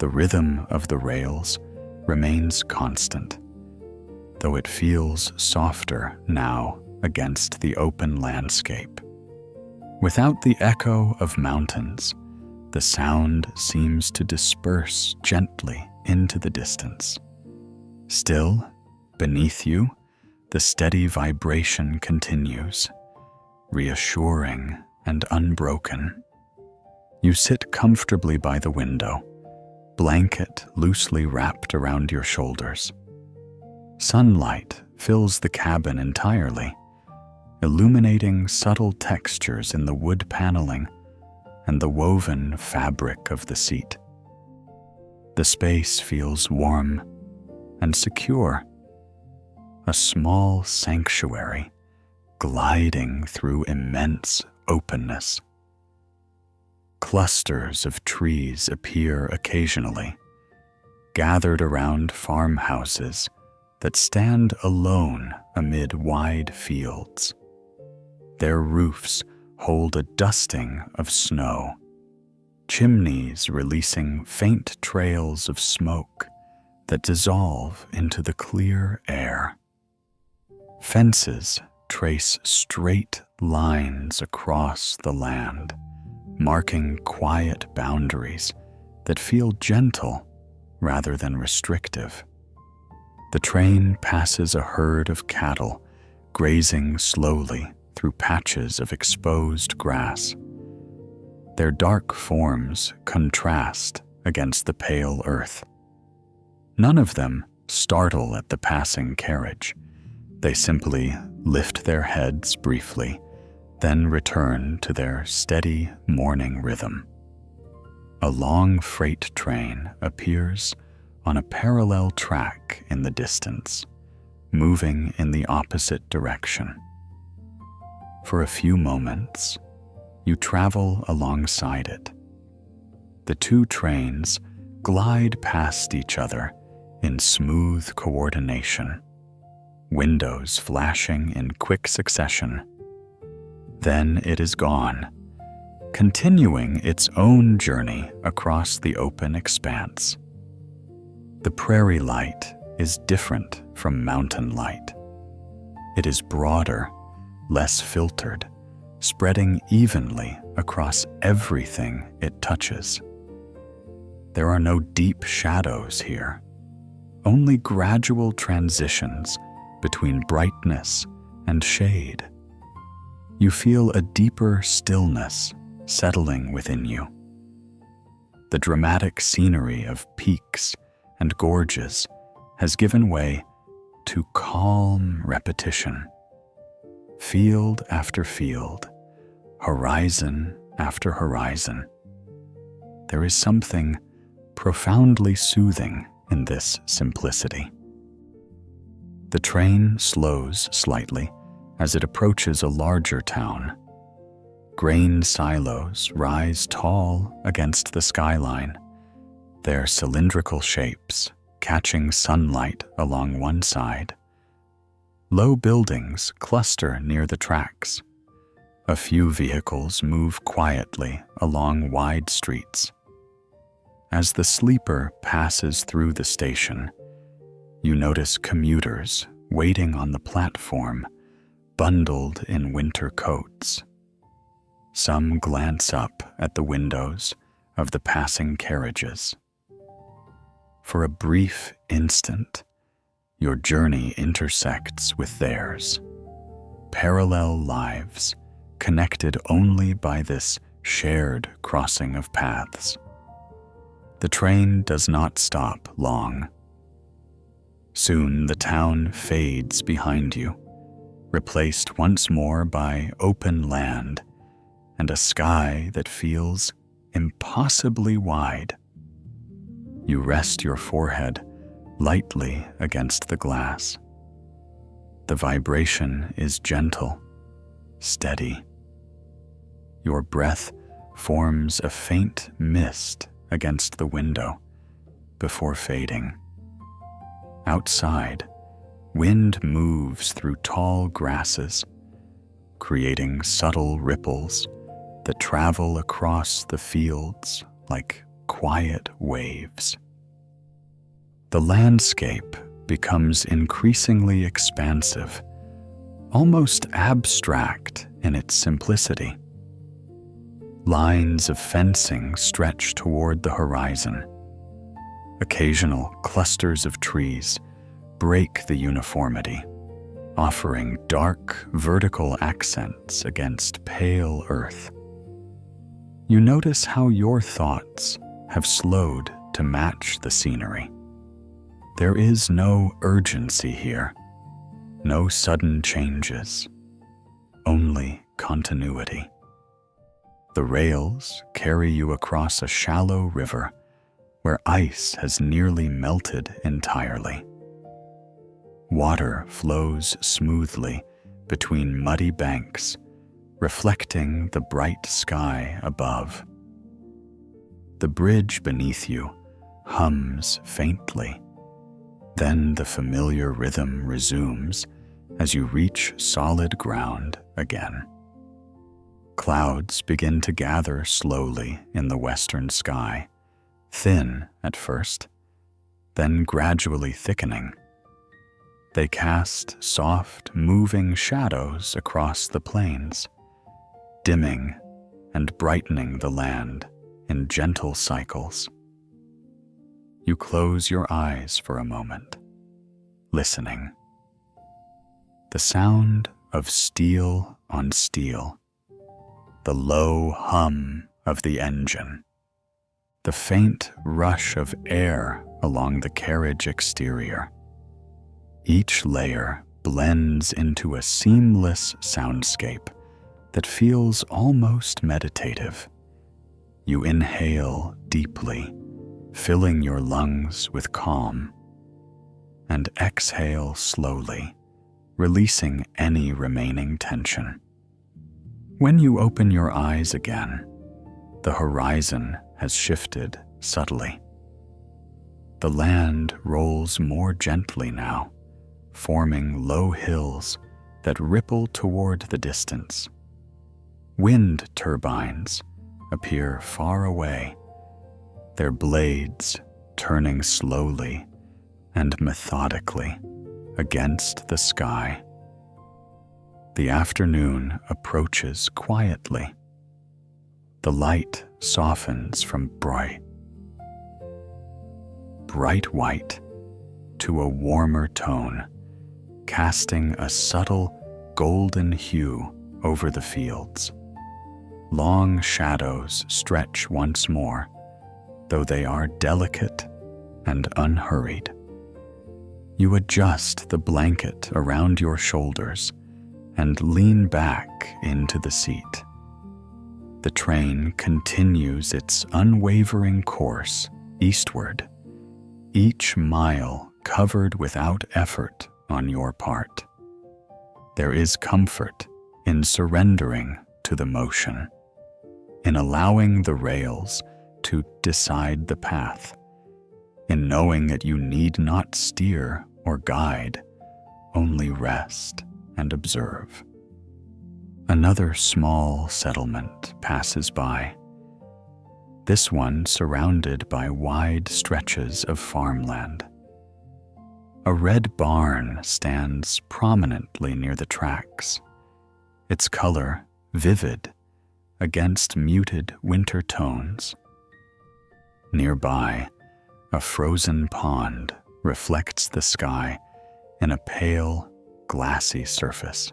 The rhythm of the rails remains constant, though it feels softer now against the open landscape. Without the echo of mountains, the sound seems to disperse gently into the distance. Still, beneath you, the steady vibration continues, reassuring and unbroken. You sit comfortably by the window, blanket loosely wrapped around your shoulders. Sunlight fills the cabin entirely, illuminating subtle textures in the wood paneling and the woven fabric of the seat. The space feels warm and secure, a small sanctuary gliding through immense openness. Clusters of trees appear occasionally, gathered around farmhouses that stand alone amid wide fields. Their roofs hold a dusting of snow, chimneys releasing faint trails of smoke that dissolve into the clear air. Fences trace straight lines across the land, marking quiet boundaries that feel gentle rather than restrictive. The train passes a herd of cattle grazing slowly through patches of exposed grass. Their dark forms contrast against the pale earth. None of them startle at the passing carriage. They simply lift their heads briefly, then return to their steady morning rhythm. A long freight train appears on a parallel track in the distance, moving in the opposite direction. For a few moments, you travel alongside it. The two trains glide past each other in smooth coordination, windows flashing in quick succession. Then it is gone, continuing its own journey across the open expanse. The prairie light is different from mountain light. It is broader, less filtered, spreading evenly across everything it touches. There are no deep shadows here, only gradual transitions between brightness and shade. You feel a deeper stillness settling within you. The dramatic scenery of peaks and gorges has given way to calm repetition. Field after field, horizon after horizon. There is something profoundly soothing in this simplicity. The train slows slightly as it approaches a larger town. Grain silos rise tall against the skyline, their cylindrical shapes catching sunlight along one side. Low buildings cluster near the tracks. A few vehicles move quietly along wide streets. As the sleeper passes through the station, you notice commuters waiting on the platform, bundled in winter coats. Some glance up at the windows of the passing carriages. For a brief instant, your journey intersects with theirs. Parallel lives, connected only by this shared crossing of paths. The train does not stop long. Soon the town fades behind you, replaced once more by open land and a sky that feels impossibly wide. You rest your forehead lightly against the glass. The vibration is gentle, steady. Your breath forms a faint mist against the window before fading. Outside, wind moves through tall grasses, creating subtle ripples that travel across the fields like quiet waves. The landscape becomes increasingly expansive, almost abstract in its simplicity. Lines of fencing stretch toward the horizon. Occasional clusters of trees break the uniformity, offering dark, vertical accents against pale earth. You notice how your thoughts have slowed to match the scenery. There is no urgency here, no sudden changes, only continuity. The rails carry you across a shallow river where ice has nearly melted entirely. Water flows smoothly between muddy banks, reflecting the bright sky above. The bridge beneath you hums faintly. Then the familiar rhythm resumes as you reach solid ground again. Clouds begin to gather slowly in the western sky, thin at first, then gradually thickening. They cast soft, moving shadows across the plains, dimming and brightening the land in gentle cycles. You close your eyes for a moment, listening. The sound of steel on steel, the low hum of the engine, the faint rush of air along the carriage exterior. Each layer blends into a seamless soundscape that feels almost meditative. You inhale deeply, filling your lungs with calm, and exhale slowly, releasing any remaining tension. When you open your eyes again, the horizon has shifted subtly. The land rolls more gently now, forming low hills that ripple toward the distance. Wind turbines appear far away, their blades turning slowly and methodically against the sky. the afternoon approaches quietly. The light softens from bright white to a warmer tone, casting a subtle golden hue over the fields. Long shadows stretch once more, though they are delicate and unhurried. You adjust the blanket around your shoulders and lean back into the seat. The train continues its unwavering course eastward, each mile covered without effort on your part. There is comfort in surrendering to the motion, in allowing the rails to decide the path, in knowing that you need not steer or guide, only rest and observe. Another small settlement passes by, this one surrounded by wide stretches of farmland. A red barn stands prominently near the tracks, its color vivid against muted winter tones. Nearby, a frozen pond reflects the sky in a pale, glassy surface.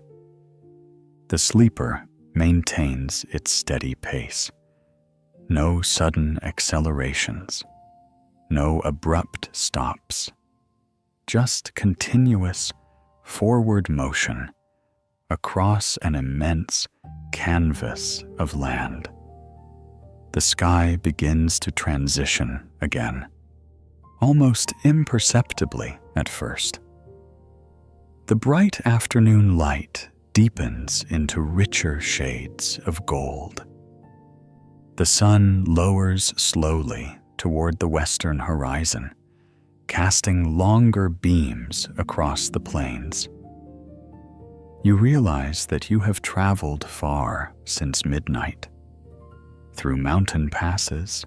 The sleeper maintains its steady pace. No sudden accelerations, no abrupt stops, just continuous forward motion across an immense canvas of land. The sky begins to transition again, almost imperceptibly at first. The bright afternoon light deepens into richer shades of gold. The sun lowers slowly toward the western horizon, casting longer beams across the plains. You realize that you have traveled far since midnight, through mountain passes,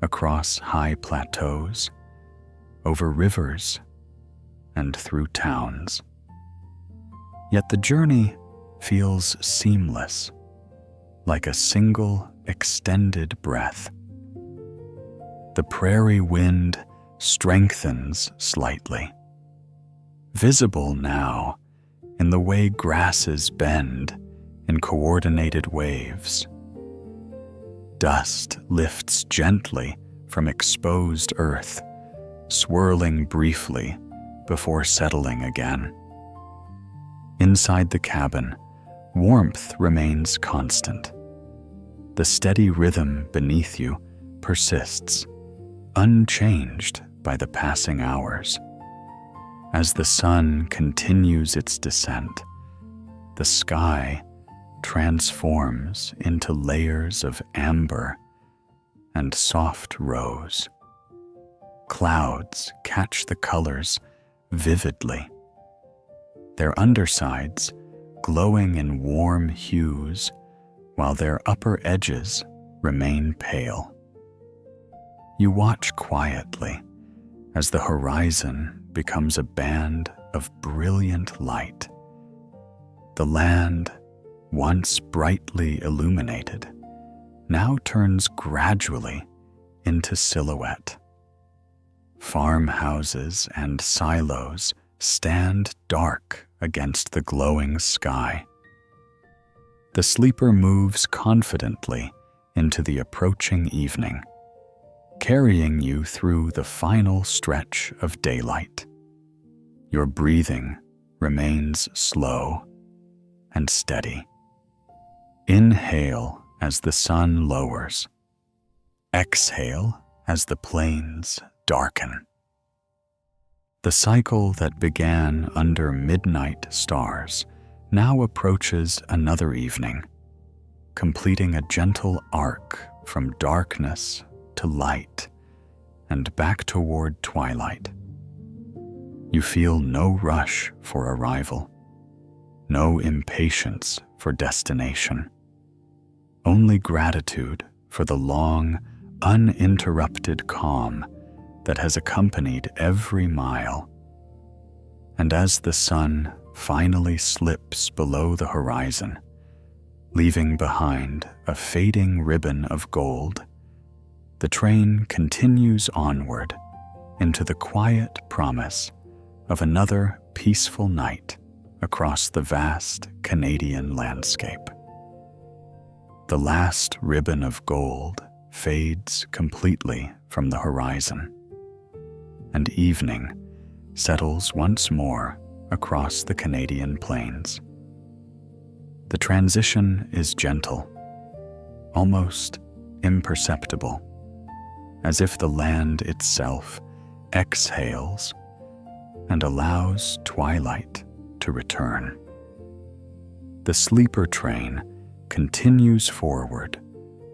across high plateaus, over rivers, and through towns. Yet the journey feels seamless, like a single extended breath. The prairie wind strengthens slightly, visible now in the way grasses bend in coordinated waves. Dust lifts gently from exposed earth, swirling briefly before settling again. Inside the cabin, warmth remains constant. The steady rhythm beneath you persists, unchanged by the passing hours. As the sun continues its descent, the sky transforms into layers of amber and soft rose. Clouds catch the colors vividly, their undersides glowing in warm hues while their upper edges remain pale. You watch quietly as the horizon becomes a band of brilliant light. The land, once brightly illuminated, now turns gradually into silhouette. Farmhouses and silos stand dark against the glowing sky. The sleeper moves confidently into the approaching evening, carrying you through the final stretch of daylight. Your breathing remains slow and steady. Inhale as the sun lowers. Exhale as the plains darken. The cycle that began under midnight stars now approaches another evening, completing a gentle arc from darkness to light and back toward twilight. You feel no rush for arrival, no impatience for destination, only gratitude for the long, uninterrupted calm that has accompanied every mile. And as the sun finally slips below the horizon, leaving behind a fading ribbon of gold, the train continues onward into the quiet promise of another peaceful night across the vast Canadian landscape. The last ribbon of gold fades completely from the horizon, and evening settles once more across the Canadian plains. The transition is gentle, almost imperceptible, as if the land itself exhales and allows twilight to return. The sleeper train continues forward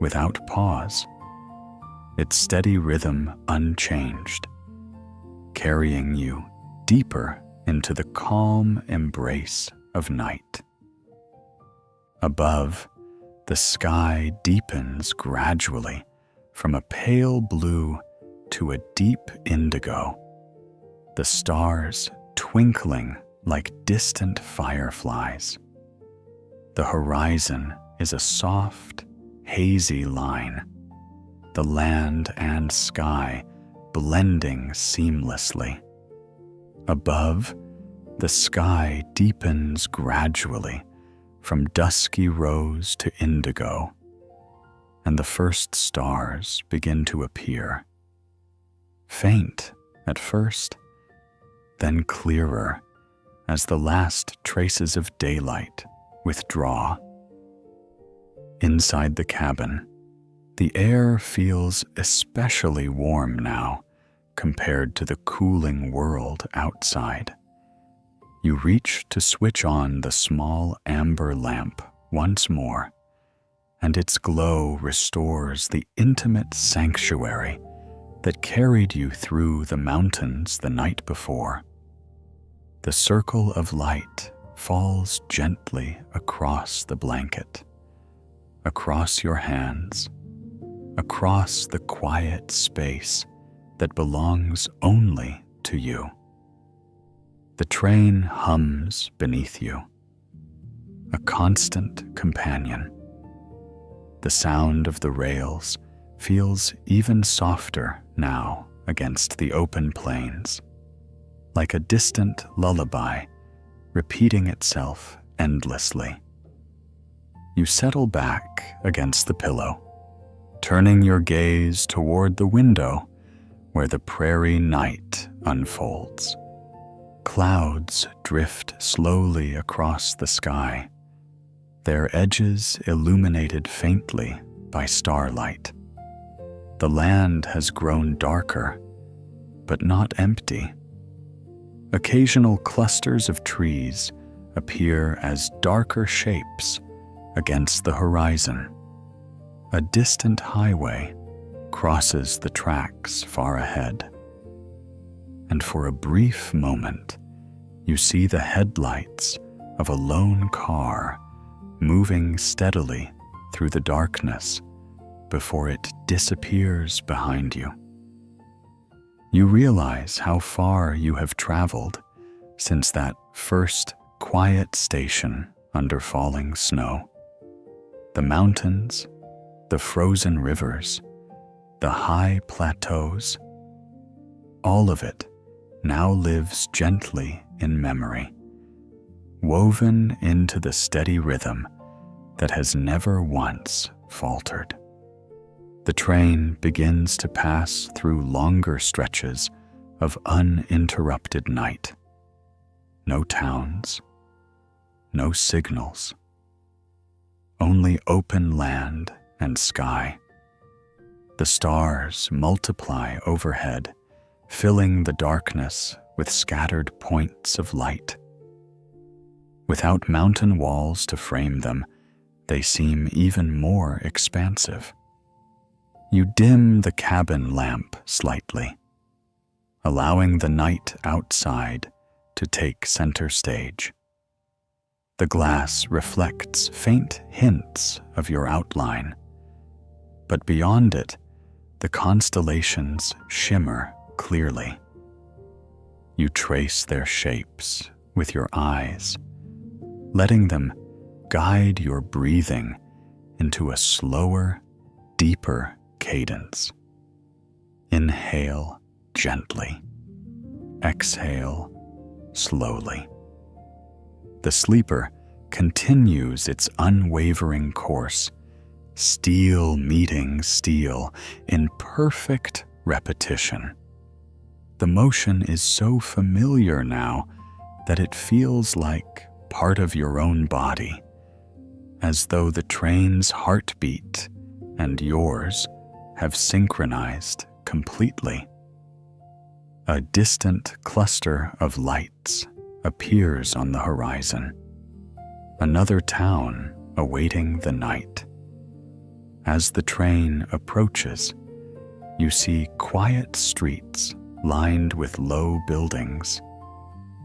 without pause, its steady rhythm unchanged, carrying you deeper into the calm embrace of night. Above, the sky deepens gradually from a pale blue to a deep indigo, the stars twinkling like distant fireflies. The horizon is a soft, hazy line, the land and sky blending seamlessly. Above, the sky deepens gradually from dusky rose to indigo, and the first stars begin to appear. Faint at first, then clearer as the last traces of daylight withdraw. Inside the cabin, the air feels especially warm now compared to the cooling world outside. You reach to switch on the small amber lamp once more, and its glow restores the intimate sanctuary that carried you through the mountains the night before. The circle of light falls gently across the blanket, across your hands, across the quiet space that belongs only to you. The train hums beneath you, a constant companion. The sound of the rails feels even softer now against the open plains, like a distant lullaby repeating itself endlessly. You settle back against the pillow, turning your gaze toward the window where the prairie night unfolds. Clouds drift slowly across the sky, their edges illuminated faintly by starlight. The land has grown darker, but not empty. Occasional clusters of trees appear as darker shapes against the horizon. A distant highway crosses the tracks far ahead, and for a brief moment, you see the headlights of a lone car moving steadily through the darkness before it disappears behind you. You realize how far you have traveled since that first quiet station under falling snow. The mountains, the frozen rivers, the high plateaus, all of it now lives gently in memory, woven into the steady rhythm that has never once faltered. The train begins to pass through longer stretches of uninterrupted night. No towns, no signals, only open land and sky. The stars multiply overhead, filling the darkness with scattered points of light. Without mountain walls to frame them, they seem even more expansive. You dim the cabin lamp slightly, allowing the night outside to take center stage. The glass reflects faint hints of your outline, but beyond it, the constellations shimmer clearly. You trace their shapes with your eyes, letting them guide your breathing into a slower, deeper cadence. Inhale gently. Exhale slowly. The sleeper continues its unwavering course, steel meeting steel in perfect repetition. The motion is so familiar now that it feels like part of your own body, as though the train's heartbeat and yours have synchronized completely. A distant cluster of lights appears on the horizon, another town awaiting the night. As the train approaches, you see quiet streets lined with low buildings,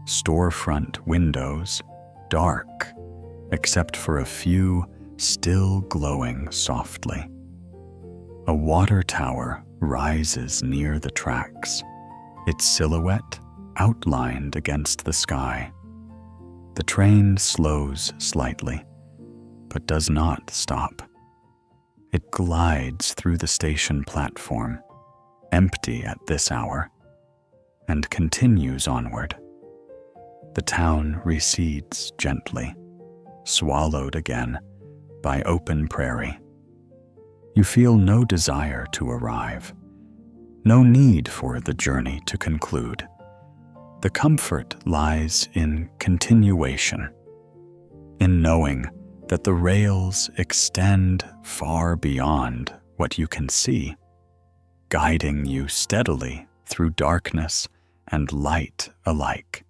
storefront windows dark except for a few still glowing softly. A water tower rises near the tracks, its silhouette outlined against the sky. The train slows slightly, but does not stop. It glides through the station platform, empty at this hour, and continues onward. The town recedes gently, swallowed again by open prairie. You feel no desire to arrive, no need for the journey to conclude. The comfort lies in continuation, in knowing that the rails extend far beyond what you can see, guiding you steadily through darkness and light alike.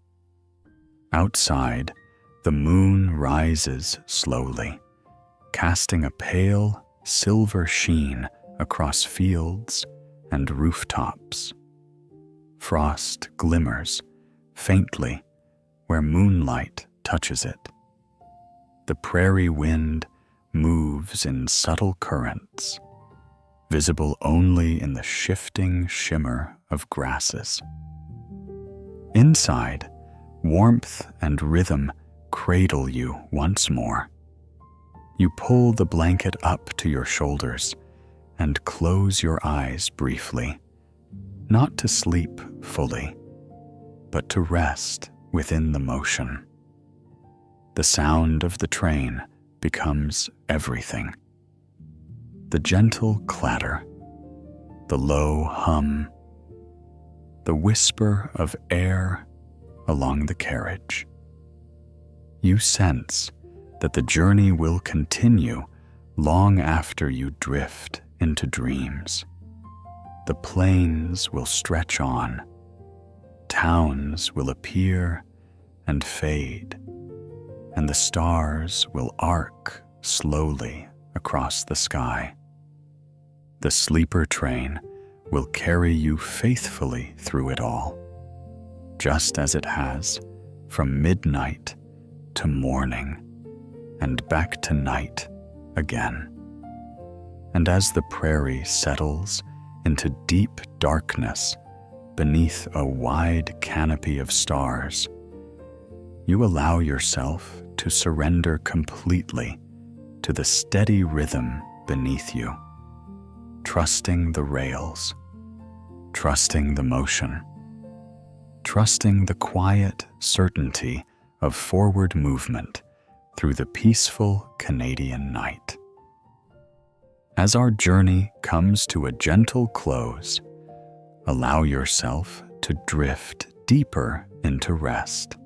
Outside, the moon rises slowly, casting a pale silver sheen across fields and rooftops. Frost glimmers faintly where moonlight touches it. The prairie wind moves in subtle currents, visible only in the shifting shimmer of grasses. Inside, warmth and rhythm cradle you once more. You pull the blanket up to your shoulders and close your eyes briefly, not to sleep fully, but to rest within the motion. The sound of the train becomes everything. The gentle clatter, the low hum, the whisper of air along the carriage. You sense that the journey will continue long after you drift into dreams. The plains will stretch on, towns will appear and fade, and the stars will arc slowly across the sky. The sleeper train will carry you faithfully through it all, just as it has from midnight to morning and back to night again. And as the prairie settles into deep darkness beneath a wide canopy of stars, you allow yourself to surrender completely to the steady rhythm beneath you, trusting the rails, trusting the motion, trusting the quiet certainty of forward movement through the peaceful Canadian night. As our journey comes to a gentle close, allow yourself to drift deeper into rest.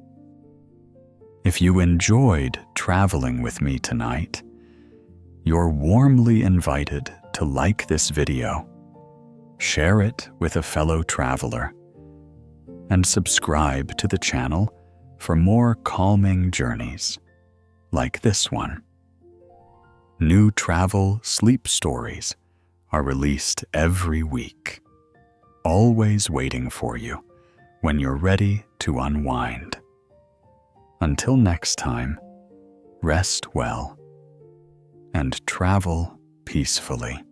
If you enjoyed traveling with me tonight, you're warmly invited to like this video, share it with a fellow traveler, and subscribe to the channel for more calming journeys like this one. New travel sleep stories are released every week, always waiting for you when you're ready to unwind. Until next time, rest well and travel peacefully.